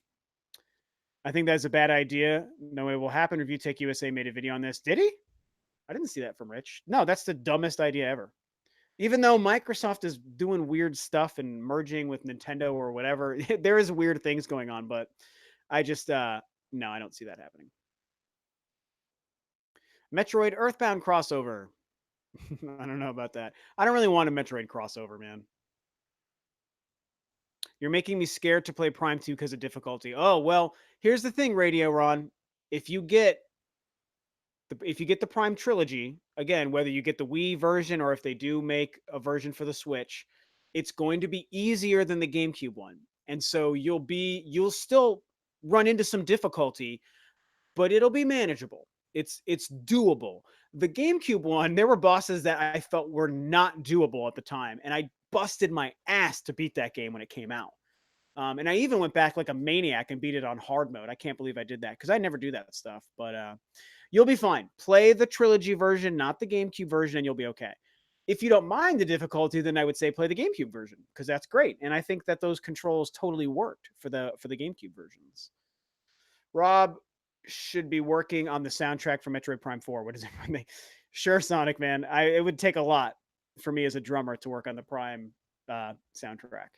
I think that's a bad idea. No way will happen. Review Tech USA made a video on this. Did he? I didn't see that from Rich. No, that's the dumbest idea ever. Even though Microsoft is doing weird stuff and merging with Nintendo or whatever, there is weird things going on, but I just no, I don't see that happening. Metroid Earthbound crossover. I don't know about that. I don't really want a Metroid crossover, man. You're making me scared to play Prime 2 because of difficulty. Oh, well, here's the thing, Radio Ron. If you get the Prime trilogy, again, whether you get the Wii version or if they do make a version for the Switch, it's going to be easier than the GameCube one. And so you'll still run into some difficulty, but it'll be manageable. It's doable. The GameCube one, there were bosses that I felt were not doable at the time, and I busted my ass to beat that game when it came out. And I even went back like a maniac and beat it on hard mode. I can't believe I did that because I never do that stuff. But you'll be fine. Play the trilogy version, not the GameCube version, and you'll be okay. If you don't mind the difficulty, then I would say play the GameCube version because that's great. And I think that those controls totally worked for the GameCube versions. Rob should be working on the soundtrack for Metroid Prime 4. What is it? Sure, Sonic, man. It would take a lot for me as a drummer to work on the Prime soundtrack.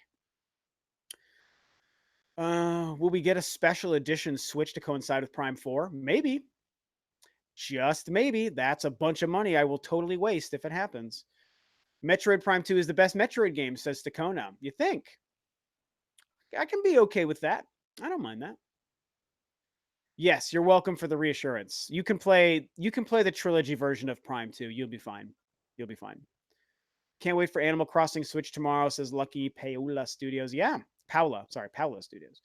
Will we get a special edition Switch to coincide with Prime 4? Maybe. Just maybe. That's a bunch of money I will totally waste if it happens. Metroid Prime 2 is the best Metroid game, says Stakona. You think? I can be okay with that. I don't mind that. Yes, you're welcome for the reassurance. You can play the trilogy version of Prime 2. You'll be fine. You'll be fine. Can't wait for Animal Crossing Switch tomorrow, says Lucky Paola Studios. Yeah, Paola Studios.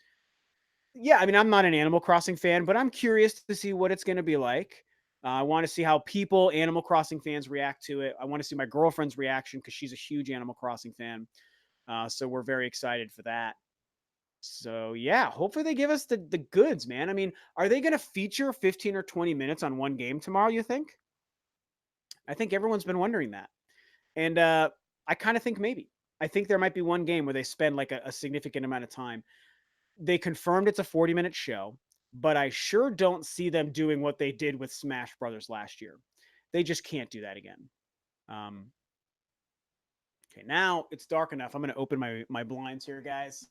Yeah, I mean, I'm not an Animal Crossing fan, but I'm curious to see what it's going to be like. I want to see how Animal Crossing fans react to it. I want to see my girlfriend's reaction because she's a huge Animal Crossing fan. So we're very excited for that. So yeah, hopefully they give us the goods, man. I mean, are they going to feature 15 or 20 minutes on one game tomorrow, you think? I think everyone's been wondering that. And I kind of think maybe. I think there might be one game where they spend like a significant amount of time. They confirmed it's a 40-minute show, but I sure don't see them doing what they did with Smash Brothers last year. They just can't do that again. Okay, now it's dark enough. I'm going to open my blinds here, guys.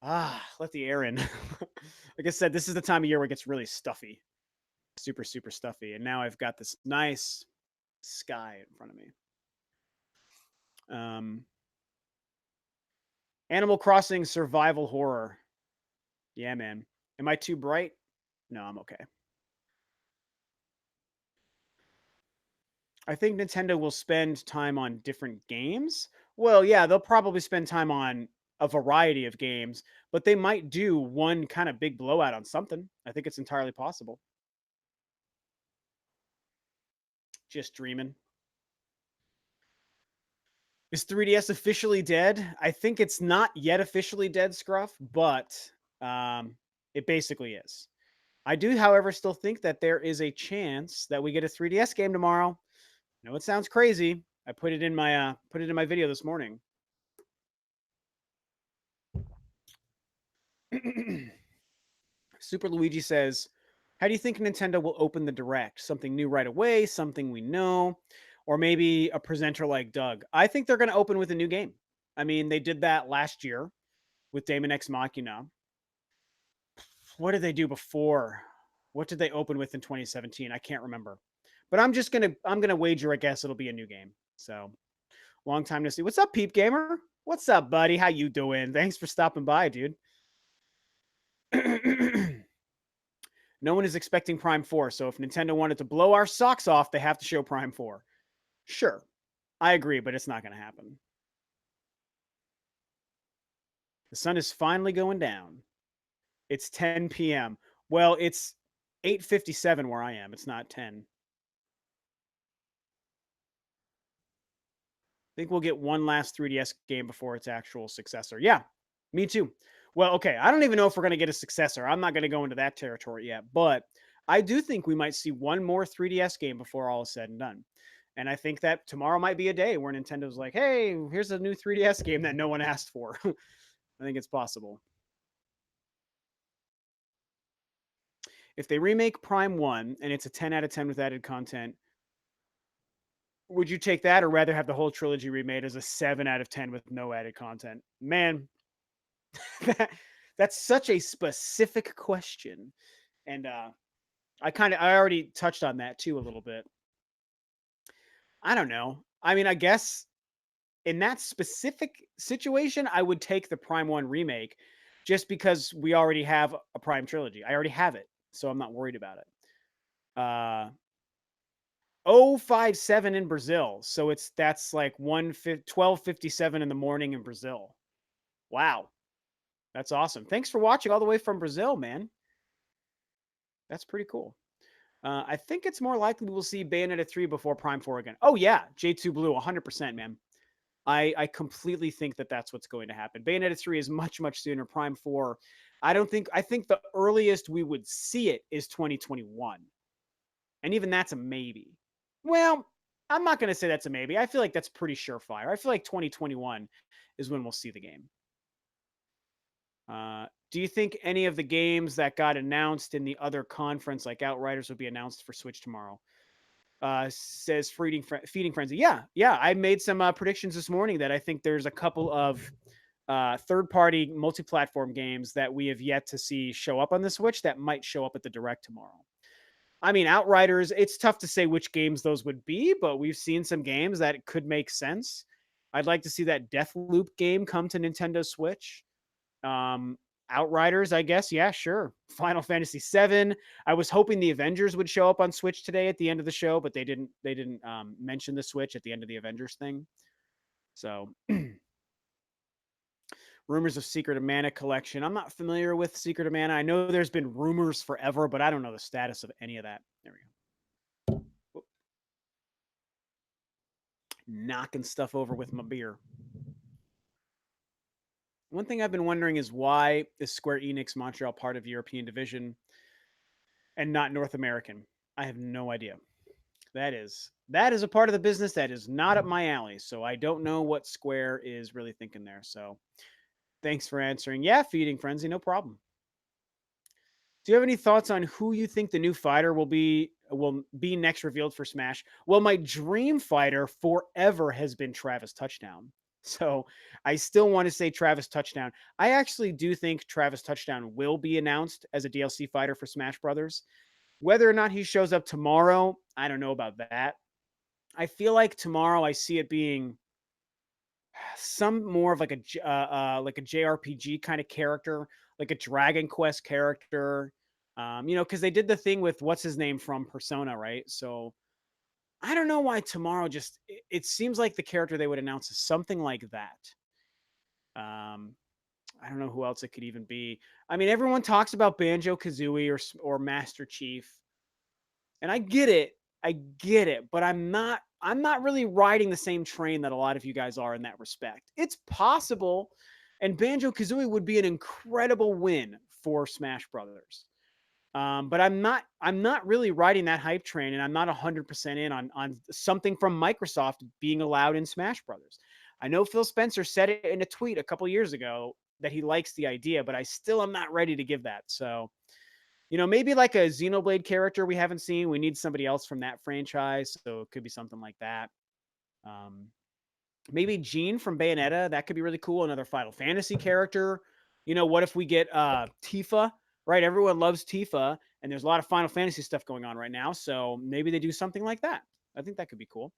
Let the air in. Like I said, this is the time of year where it gets really stuffy. Super, super stuffy. And now I've got this nice sky in front of me. Animal Crossing survival horror. Yeah, man. Am I too bright? No, I'm okay. I think Nintendo will spend time on different games. Well, yeah, they'll probably spend time on a variety of games, but they might do one kind of big blowout on something. I think it's entirely possible. Just dreaming. Is 3DS officially dead? I think it's not yet officially dead, Scruff, but it basically is. I do, however, still think that there is a chance that we get a 3DS game tomorrow. I know it sounds crazy. I put it in my video this morning. Super Luigi says, "How do you think Nintendo will open the Direct? Something new right away? Something we know? Or maybe a presenter like Doug?" I think they're going to open with a new game. I mean, they did that last year with Daemon X Machina. What did they do before? What did they open with in 2017? I can't remember. But I'm gonna wager. I guess it'll be a new game. So long time to see. What's up, Peep Gamer? What's up, buddy? How you doing? Thanks for stopping by, dude. No one is expecting Prime 4, so if Nintendo wanted to blow our socks off, they have to show Prime 4. Sure, I agree, but it's not going to happen. The sun is finally going down. It's 10 p.m. Well, it's 8:57 where I am. It's not 10. I think we'll get one last 3DS game before its actual successor. Yeah, me too. Well, okay, I don't even know if we're going to get a successor. I'm not going to go into that territory yet, but I do think we might see one more 3DS game before all is said and done. And I think that tomorrow might be a day where Nintendo's like, hey, here's a new 3DS game that no one asked for. I think it's possible. If they remake Prime 1 and it's a 10 out of 10 with added content, would you take that or rather have the whole trilogy remade as a 7 out of 10 with no added content? Man, that's such a specific question. And I already touched on that too a little bit. I don't know. I mean, I guess in that specific situation, I would take the Prime 1 remake just because we already have a Prime trilogy. I already have it, so I'm not worried about it. 057 in Brazil. So that's like 12:57 in the morning in Brazil. Wow. That's awesome. Thanks for watching all the way from Brazil, man. That's pretty cool. I think it's more likely we'll see Bayonetta 3 before Prime 4 again. Oh yeah, J2 Blue 100%, man. I completely think that that's what's going to happen. Bayonetta 3 is much sooner. Prime 4, I think the earliest we would see it is 2021. And even that's a maybe. Well, I'm not going to say that's a maybe. I feel like that's pretty surefire. I feel like 2021 is when we'll see the game. Do you think any of the games that got announced in the other conference, like Outriders, will be announced for Switch tomorrow? Says Feeding Frenzy. Yeah. I made some predictions this morning that I think there's a couple of third-party multi-platform games that we have yet to see show up on the Switch that might show up at the Direct tomorrow. I mean, Outriders, it's tough to say which games those would be, but we've seen some games that could make sense. I'd like to see that Deathloop game come to Nintendo Switch. Um, Outriders, I guess. Yeah, sure. Final Fantasy VII. I was hoping the Avengers would show up on Switch today at the end of the show, but they didn't. They didn't mention the Switch at the end of the Avengers thing. So, rumors of Secret of Mana collection. I'm not familiar with Secret of Mana. I know there's been rumors forever, but I don't know the status of any of that. There we go. Whoop. Knocking stuff over with my beer. One thing I've been wondering is why is Square Enix Montreal part of European division and not North American? I have no idea. That is a part of the business that is not up my alley. So I don't know what Square is really thinking there. So thanks for answering. Yeah, Feeding Frenzy, no problem. Do you have any thoughts on who you think the new fighter will be next revealed for Smash? Well, my dream fighter forever has been Travis Touchdown. So I still want to say Travis Touchdown. I actually do think Travis Touchdown will be announced as a DLC fighter for Smash Brothers. Whether or not he shows up tomorrow, I don't know about that. I feel like tomorrow I see it being some more of like a JRPG kind of character, like a Dragon Quest character. Because they did the thing with what's his name from Persona, right? So I don't know why tomorrow it seems like the character they would announce is something like that. I don't know who else it could even be. I mean, everyone talks about Banjo Kazooie or Master Chief, and I get it, but I'm not really riding the same train that a lot of you guys are in that respect. It's possible, and Banjo Kazooie would be an incredible win for Smash Brothers. But I'm not really riding that hype train, and I'm not 100% in on something from Microsoft being allowed in Smash Brothers. I know Phil Spencer said it in a tweet a couple years ago that he likes the idea, but I still am not ready to give that. So, maybe like a Xenoblade character we haven't seen. We need somebody else from that franchise, so it could be something like that. Um, Maybe Jean from Bayonetta. That could be really cool. Another Final Fantasy character. What if we get Tifa? Right, everyone loves Tifa, and there's a lot of Final Fantasy stuff going on right now. So maybe they do something like that. I think that could be cool.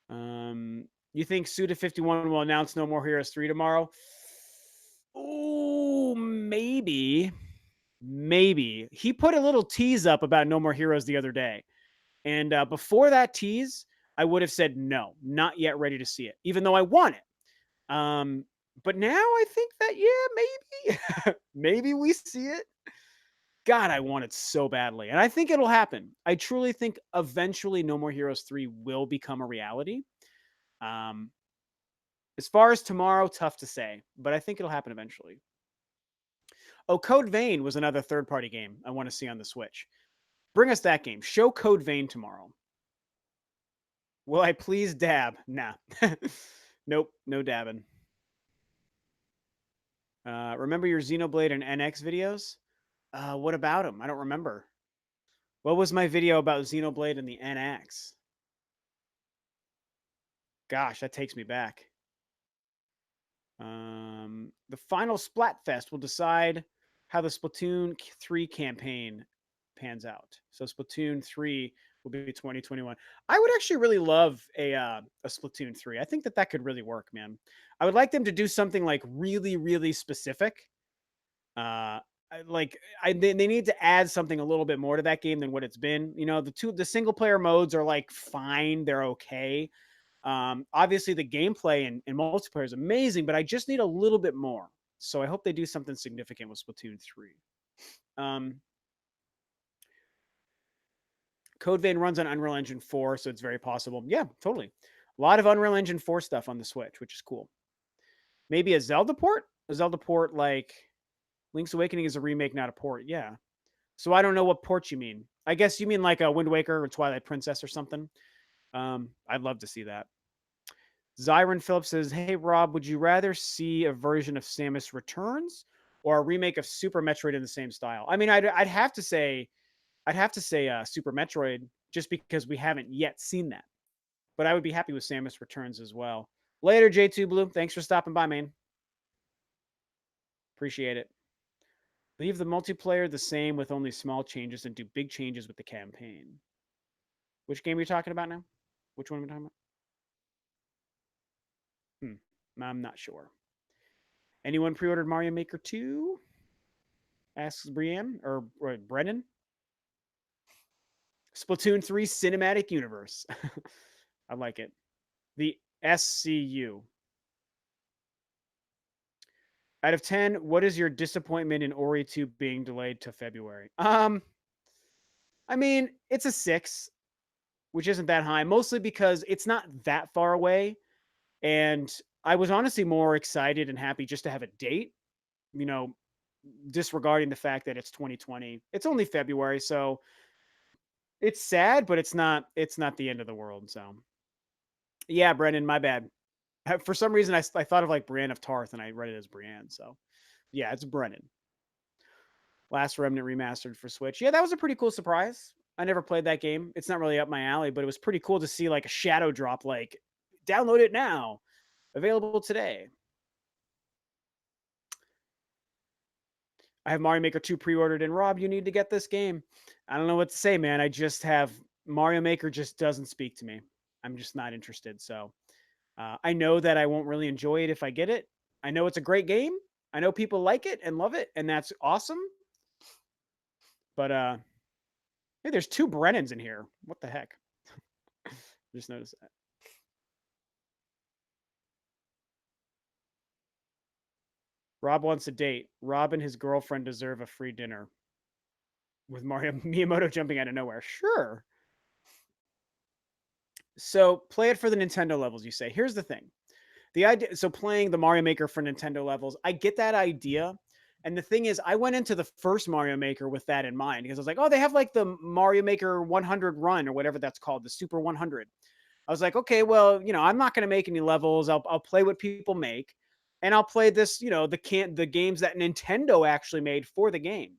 You think Suda51 will announce No More Heroes 3 tomorrow? Oh, maybe. Maybe. He put a little tease up about No More Heroes the other day. And before that tease, I would have said no, not yet ready to see it, even though I want it. But now I think that, yeah, maybe, maybe we see it. God, I want it so badly. And I think it'll happen. I truly think eventually No More Heroes 3 will become a reality. Um, as far as tomorrow, tough to say, but I think it'll happen eventually. Oh, Code Vein was another third-party game I want to see on the Switch. Bring us that game. Show Code Vein tomorrow. Will I please dab? Nah. Nope, no dabbing. Remember your Xenoblade and NX videos? What about them? I don't remember. What was my video about Xenoblade and the NX? Gosh, that takes me back. The final Splatfest will decide how the Splatoon 3 campaign pans out. So Splatoon 3 will be 2021. I would actually really love a Splatoon 3. I think that could really work, man. I would like them to do something like really, really specific. Uh, they need to add something a little bit more to that game than what it's been. You know, the single player modes are like fine, they're okay. Obviously, the gameplay and multiplayer is amazing, but I just need a little bit more. So I hope they do something significant with Splatoon 3. Code Vein runs on Unreal Engine 4, so it's very possible. Yeah, totally. A lot of Unreal Engine 4 stuff on the Switch, which is cool. Maybe a Zelda port? A Zelda port like Link's Awakening is a remake, not a port. Yeah. So I don't know what port you mean. I guess you mean like a Wind Waker or Twilight Princess or something. I'd love to see that. Zyron Phillips says, "Hey Rob, would you rather see a version of Samus Returns or a remake of Super Metroid in the same style?" I mean, I'd have to say, Super Metroid, just because we haven't yet seen that. But I would be happy with Samus Returns as well. Later, J2 Blue. Thanks for stopping by, man. Appreciate it. Leave the multiplayer the same with only small changes and do big changes with the campaign. Which game are you talking about now? Which one are we talking about? I'm not sure. Anyone pre-ordered Mario Maker 2? Asks Brienne or Brennan. Splatoon 3 Cinematic Universe. I like it. The SCU. Out of 10, what is your disappointment in Ori 2 being delayed to February? I mean, it's a 6, which isn't that high, mostly because it's not that far away. And I was honestly more excited and happy just to have a date, you know, disregarding the fact that it's 2020. It's only February, so it's sad, but it's not the end of the world. So yeah, Brendan, my bad. For some reason, I thought of like Brienne of Tarth and I read it as Brienne. So yeah, it's Brennan. Last Remnant remastered for Switch. Yeah, that was a pretty cool surprise. I never played that game. It's not really up my alley, but it was pretty cool to see like a shadow drop, like download it now, available today. I have Mario Maker 2 pre-ordered, and Rob, you need to get this game. I don't know what to say, man. I just have Mario Maker just doesn't speak to me. I'm just not interested. So I know that I won't really enjoy it if I get it. I know it's a great game. I know people like it and love it, and that's awesome. But hey, there's 2 Brennans in here. What the heck? Just noticed that. Rob wants a date. Rob and his girlfriend deserve a free dinner. With Mario Miyamoto jumping out of nowhere. Sure. So play it for the Nintendo levels, you say. Here's the thing. The idea, so playing the Mario Maker for Nintendo levels, I get that idea. And the thing is, I went into the first Mario Maker with that in mind because I was like, oh, they have like the Mario Maker 100 run or whatever that's called, the Super 100. I was like, okay, well, I'm not going to make any levels. I'll play what people make, and I'll play this, the games that Nintendo actually made for the game.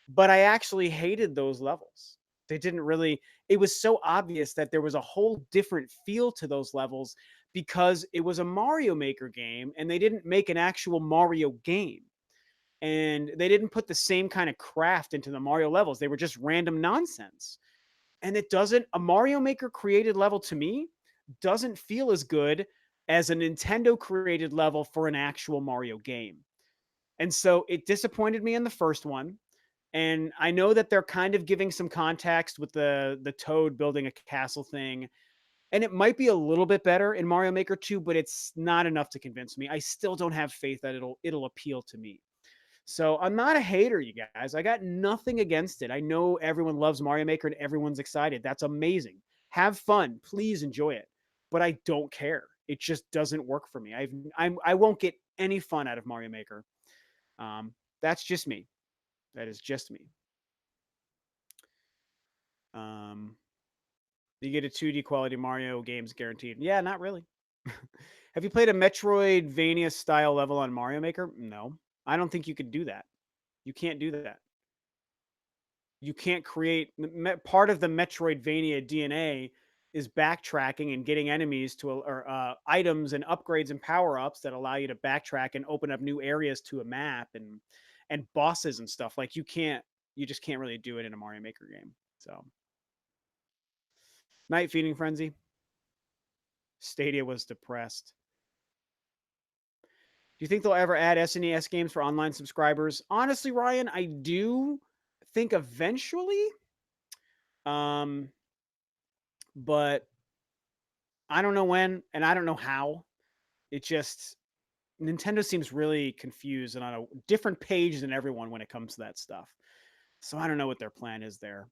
But I actually hated those levels. They didn't really. It was so obvious that there was a whole different feel to those levels because it was a Mario Maker game, and they didn't make an actual Mario game. And they didn't put the same kind of craft into the Mario levels. They were just random nonsense. And a Mario Maker created level to me doesn't feel as good as a Nintendo created level for an actual Mario game. And so it disappointed me in the first one. And I know that they're kind of giving some context with the Toad building a castle thing. And it might be a little bit better in Mario Maker 2, but it's not enough to convince me. I still don't have faith that it'll appeal to me. So I'm not a hater, you guys. I got nothing against it. I know everyone loves Mario Maker and everyone's excited. That's amazing. Have fun. Please enjoy it. But I don't care. It just doesn't work for me. I won't get any fun out of Mario Maker. That's just me. That is just me. Um, you get a 2D quality Mario games guaranteed. Yeah, not really. Have you played a Metroidvania style level on Mario Maker? No. I don't think you could do that. You can't do that. You can't create part of the Metroidvania DNA is backtracking and getting enemies to or items and upgrades and power ups that allow you to backtrack and open up new areas to a map and bosses and stuff. Like you just can't really do it in a Mario Maker game. So Night Feeding Frenzy, Stadia was depressed. Do you think they'll ever add SNES games for online subscribers? Honestly, Ryan, I do think eventually. Um, but I don't know when and I don't know how. It just Nintendo seems really confused and on a different page than everyone when it comes to that stuff. So I don't know what their plan is there.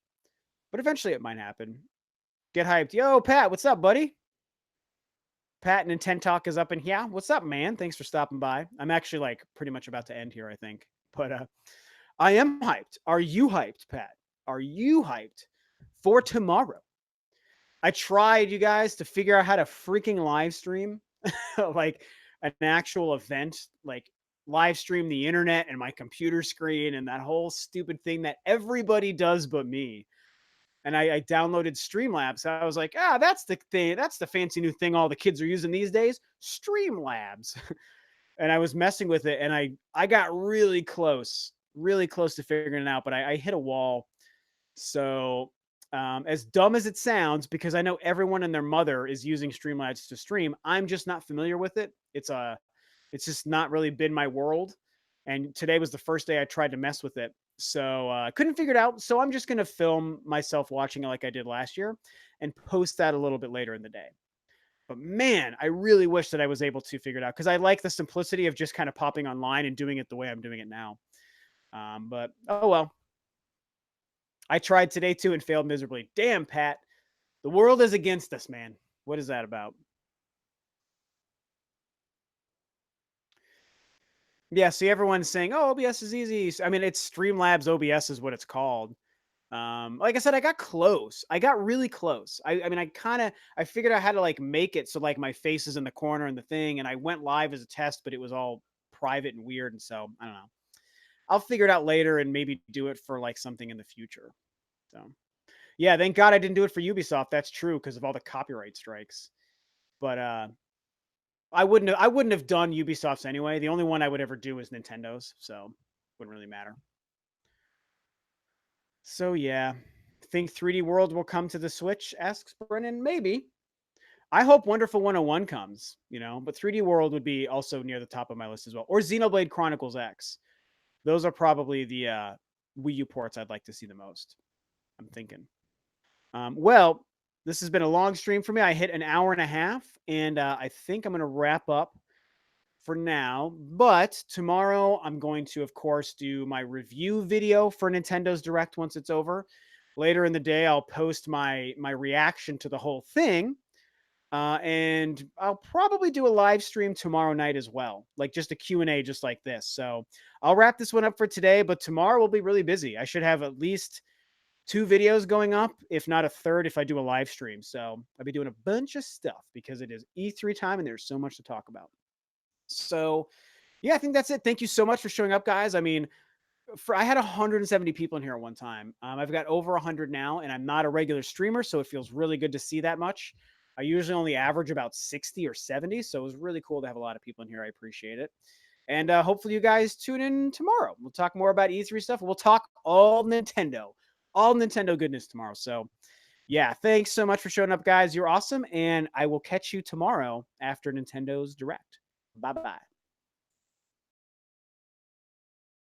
But eventually it might happen. Get hyped. Yo, Pat, what's up, buddy? Pat Nintendo Talk is up in here. What's up, man? Thanks for stopping by. I'm actually like pretty much about to end here, I think. But I am hyped. Are you hyped, Pat? Are you hyped for tomorrow? I tried, you guys, to figure out how to freaking live stream like an actual event, like live stream the internet and my computer screen and that whole stupid thing that everybody does but me. And I downloaded Streamlabs. I was like, that's the thing. That's the fancy new thing all the kids are using these days. Streamlabs. And I was messing with it, and I got really close to figuring it out, but I hit a wall. So as dumb as it sounds, because I know everyone and their mother is using Streamlabs to stream, I'm just not familiar with it. It's just not really been my world. And today was the first day I tried to mess with it. So I couldn't figure it out. So I'm just going to film myself watching it like I did last year and post that a little bit later in the day. But man, I really wish that I was able to figure it out because I like the simplicity of just kind of popping online and doing it the way I'm doing it now. But oh well. I tried today too and failed miserably. Damn, Pat. The world is against us, man. What is that about? Yeah, see, everyone's saying, "Oh, OBS is easy." I mean, it's Streamlabs OBS is what it's called. Like I said, I got close. I got really close. I mean, I figured out how to like make it so like my face is in the corner and the thing, and I went live as a test, but it was all private and weird, and so I don't know. I'll figure it out later and maybe do it for like something in the future. So yeah, thank God I didn't do it for Ubisoft. That's true because of all the copyright strikes. But I wouldn't have done Ubisoft's anyway. The only one I would ever do is Nintendo's, so wouldn't really matter. So yeah, think 3D World will come to the Switch? Asks Brennan. Maybe. I hope Wonderful 101 comes, but 3D World would be also near the top of my list as well. Or Xenoblade Chronicles X. Those are probably the Wii U ports I'd like to see the most. I'm thinking. Well, this has been a long stream for me. I hit an hour and a half, and I think I'm going to wrap up for now. But tomorrow, I'm going to, of course, do my review video for Nintendo's Direct once it's over. Later in the day, I'll post my reaction to the whole thing. And I'll probably do a live stream tomorrow night as well, like just a Q&A just like this. So I'll wrap this one up for today, but tomorrow will be really busy. I should have at least 2 videos going up, if not a third, if I do a live stream. So I'll be doing a bunch of stuff because it is E3 time and there's so much to talk about. So yeah, I think that's it. Thank you so much for showing up, guys. I mean, I had 170 people in here at one time. I've got over 100 now, and I'm not a regular streamer, so it feels really good to see that much. I usually only average about 60 or 70, so it was really cool to have a lot of people in here. I appreciate it. And hopefully you guys tune in tomorrow. We'll talk more about E3 stuff. We'll talk all Nintendo goodness tomorrow. So yeah, thanks so much for showing up, guys. You're awesome, and I will catch you tomorrow after Nintendo's Direct. Bye-bye.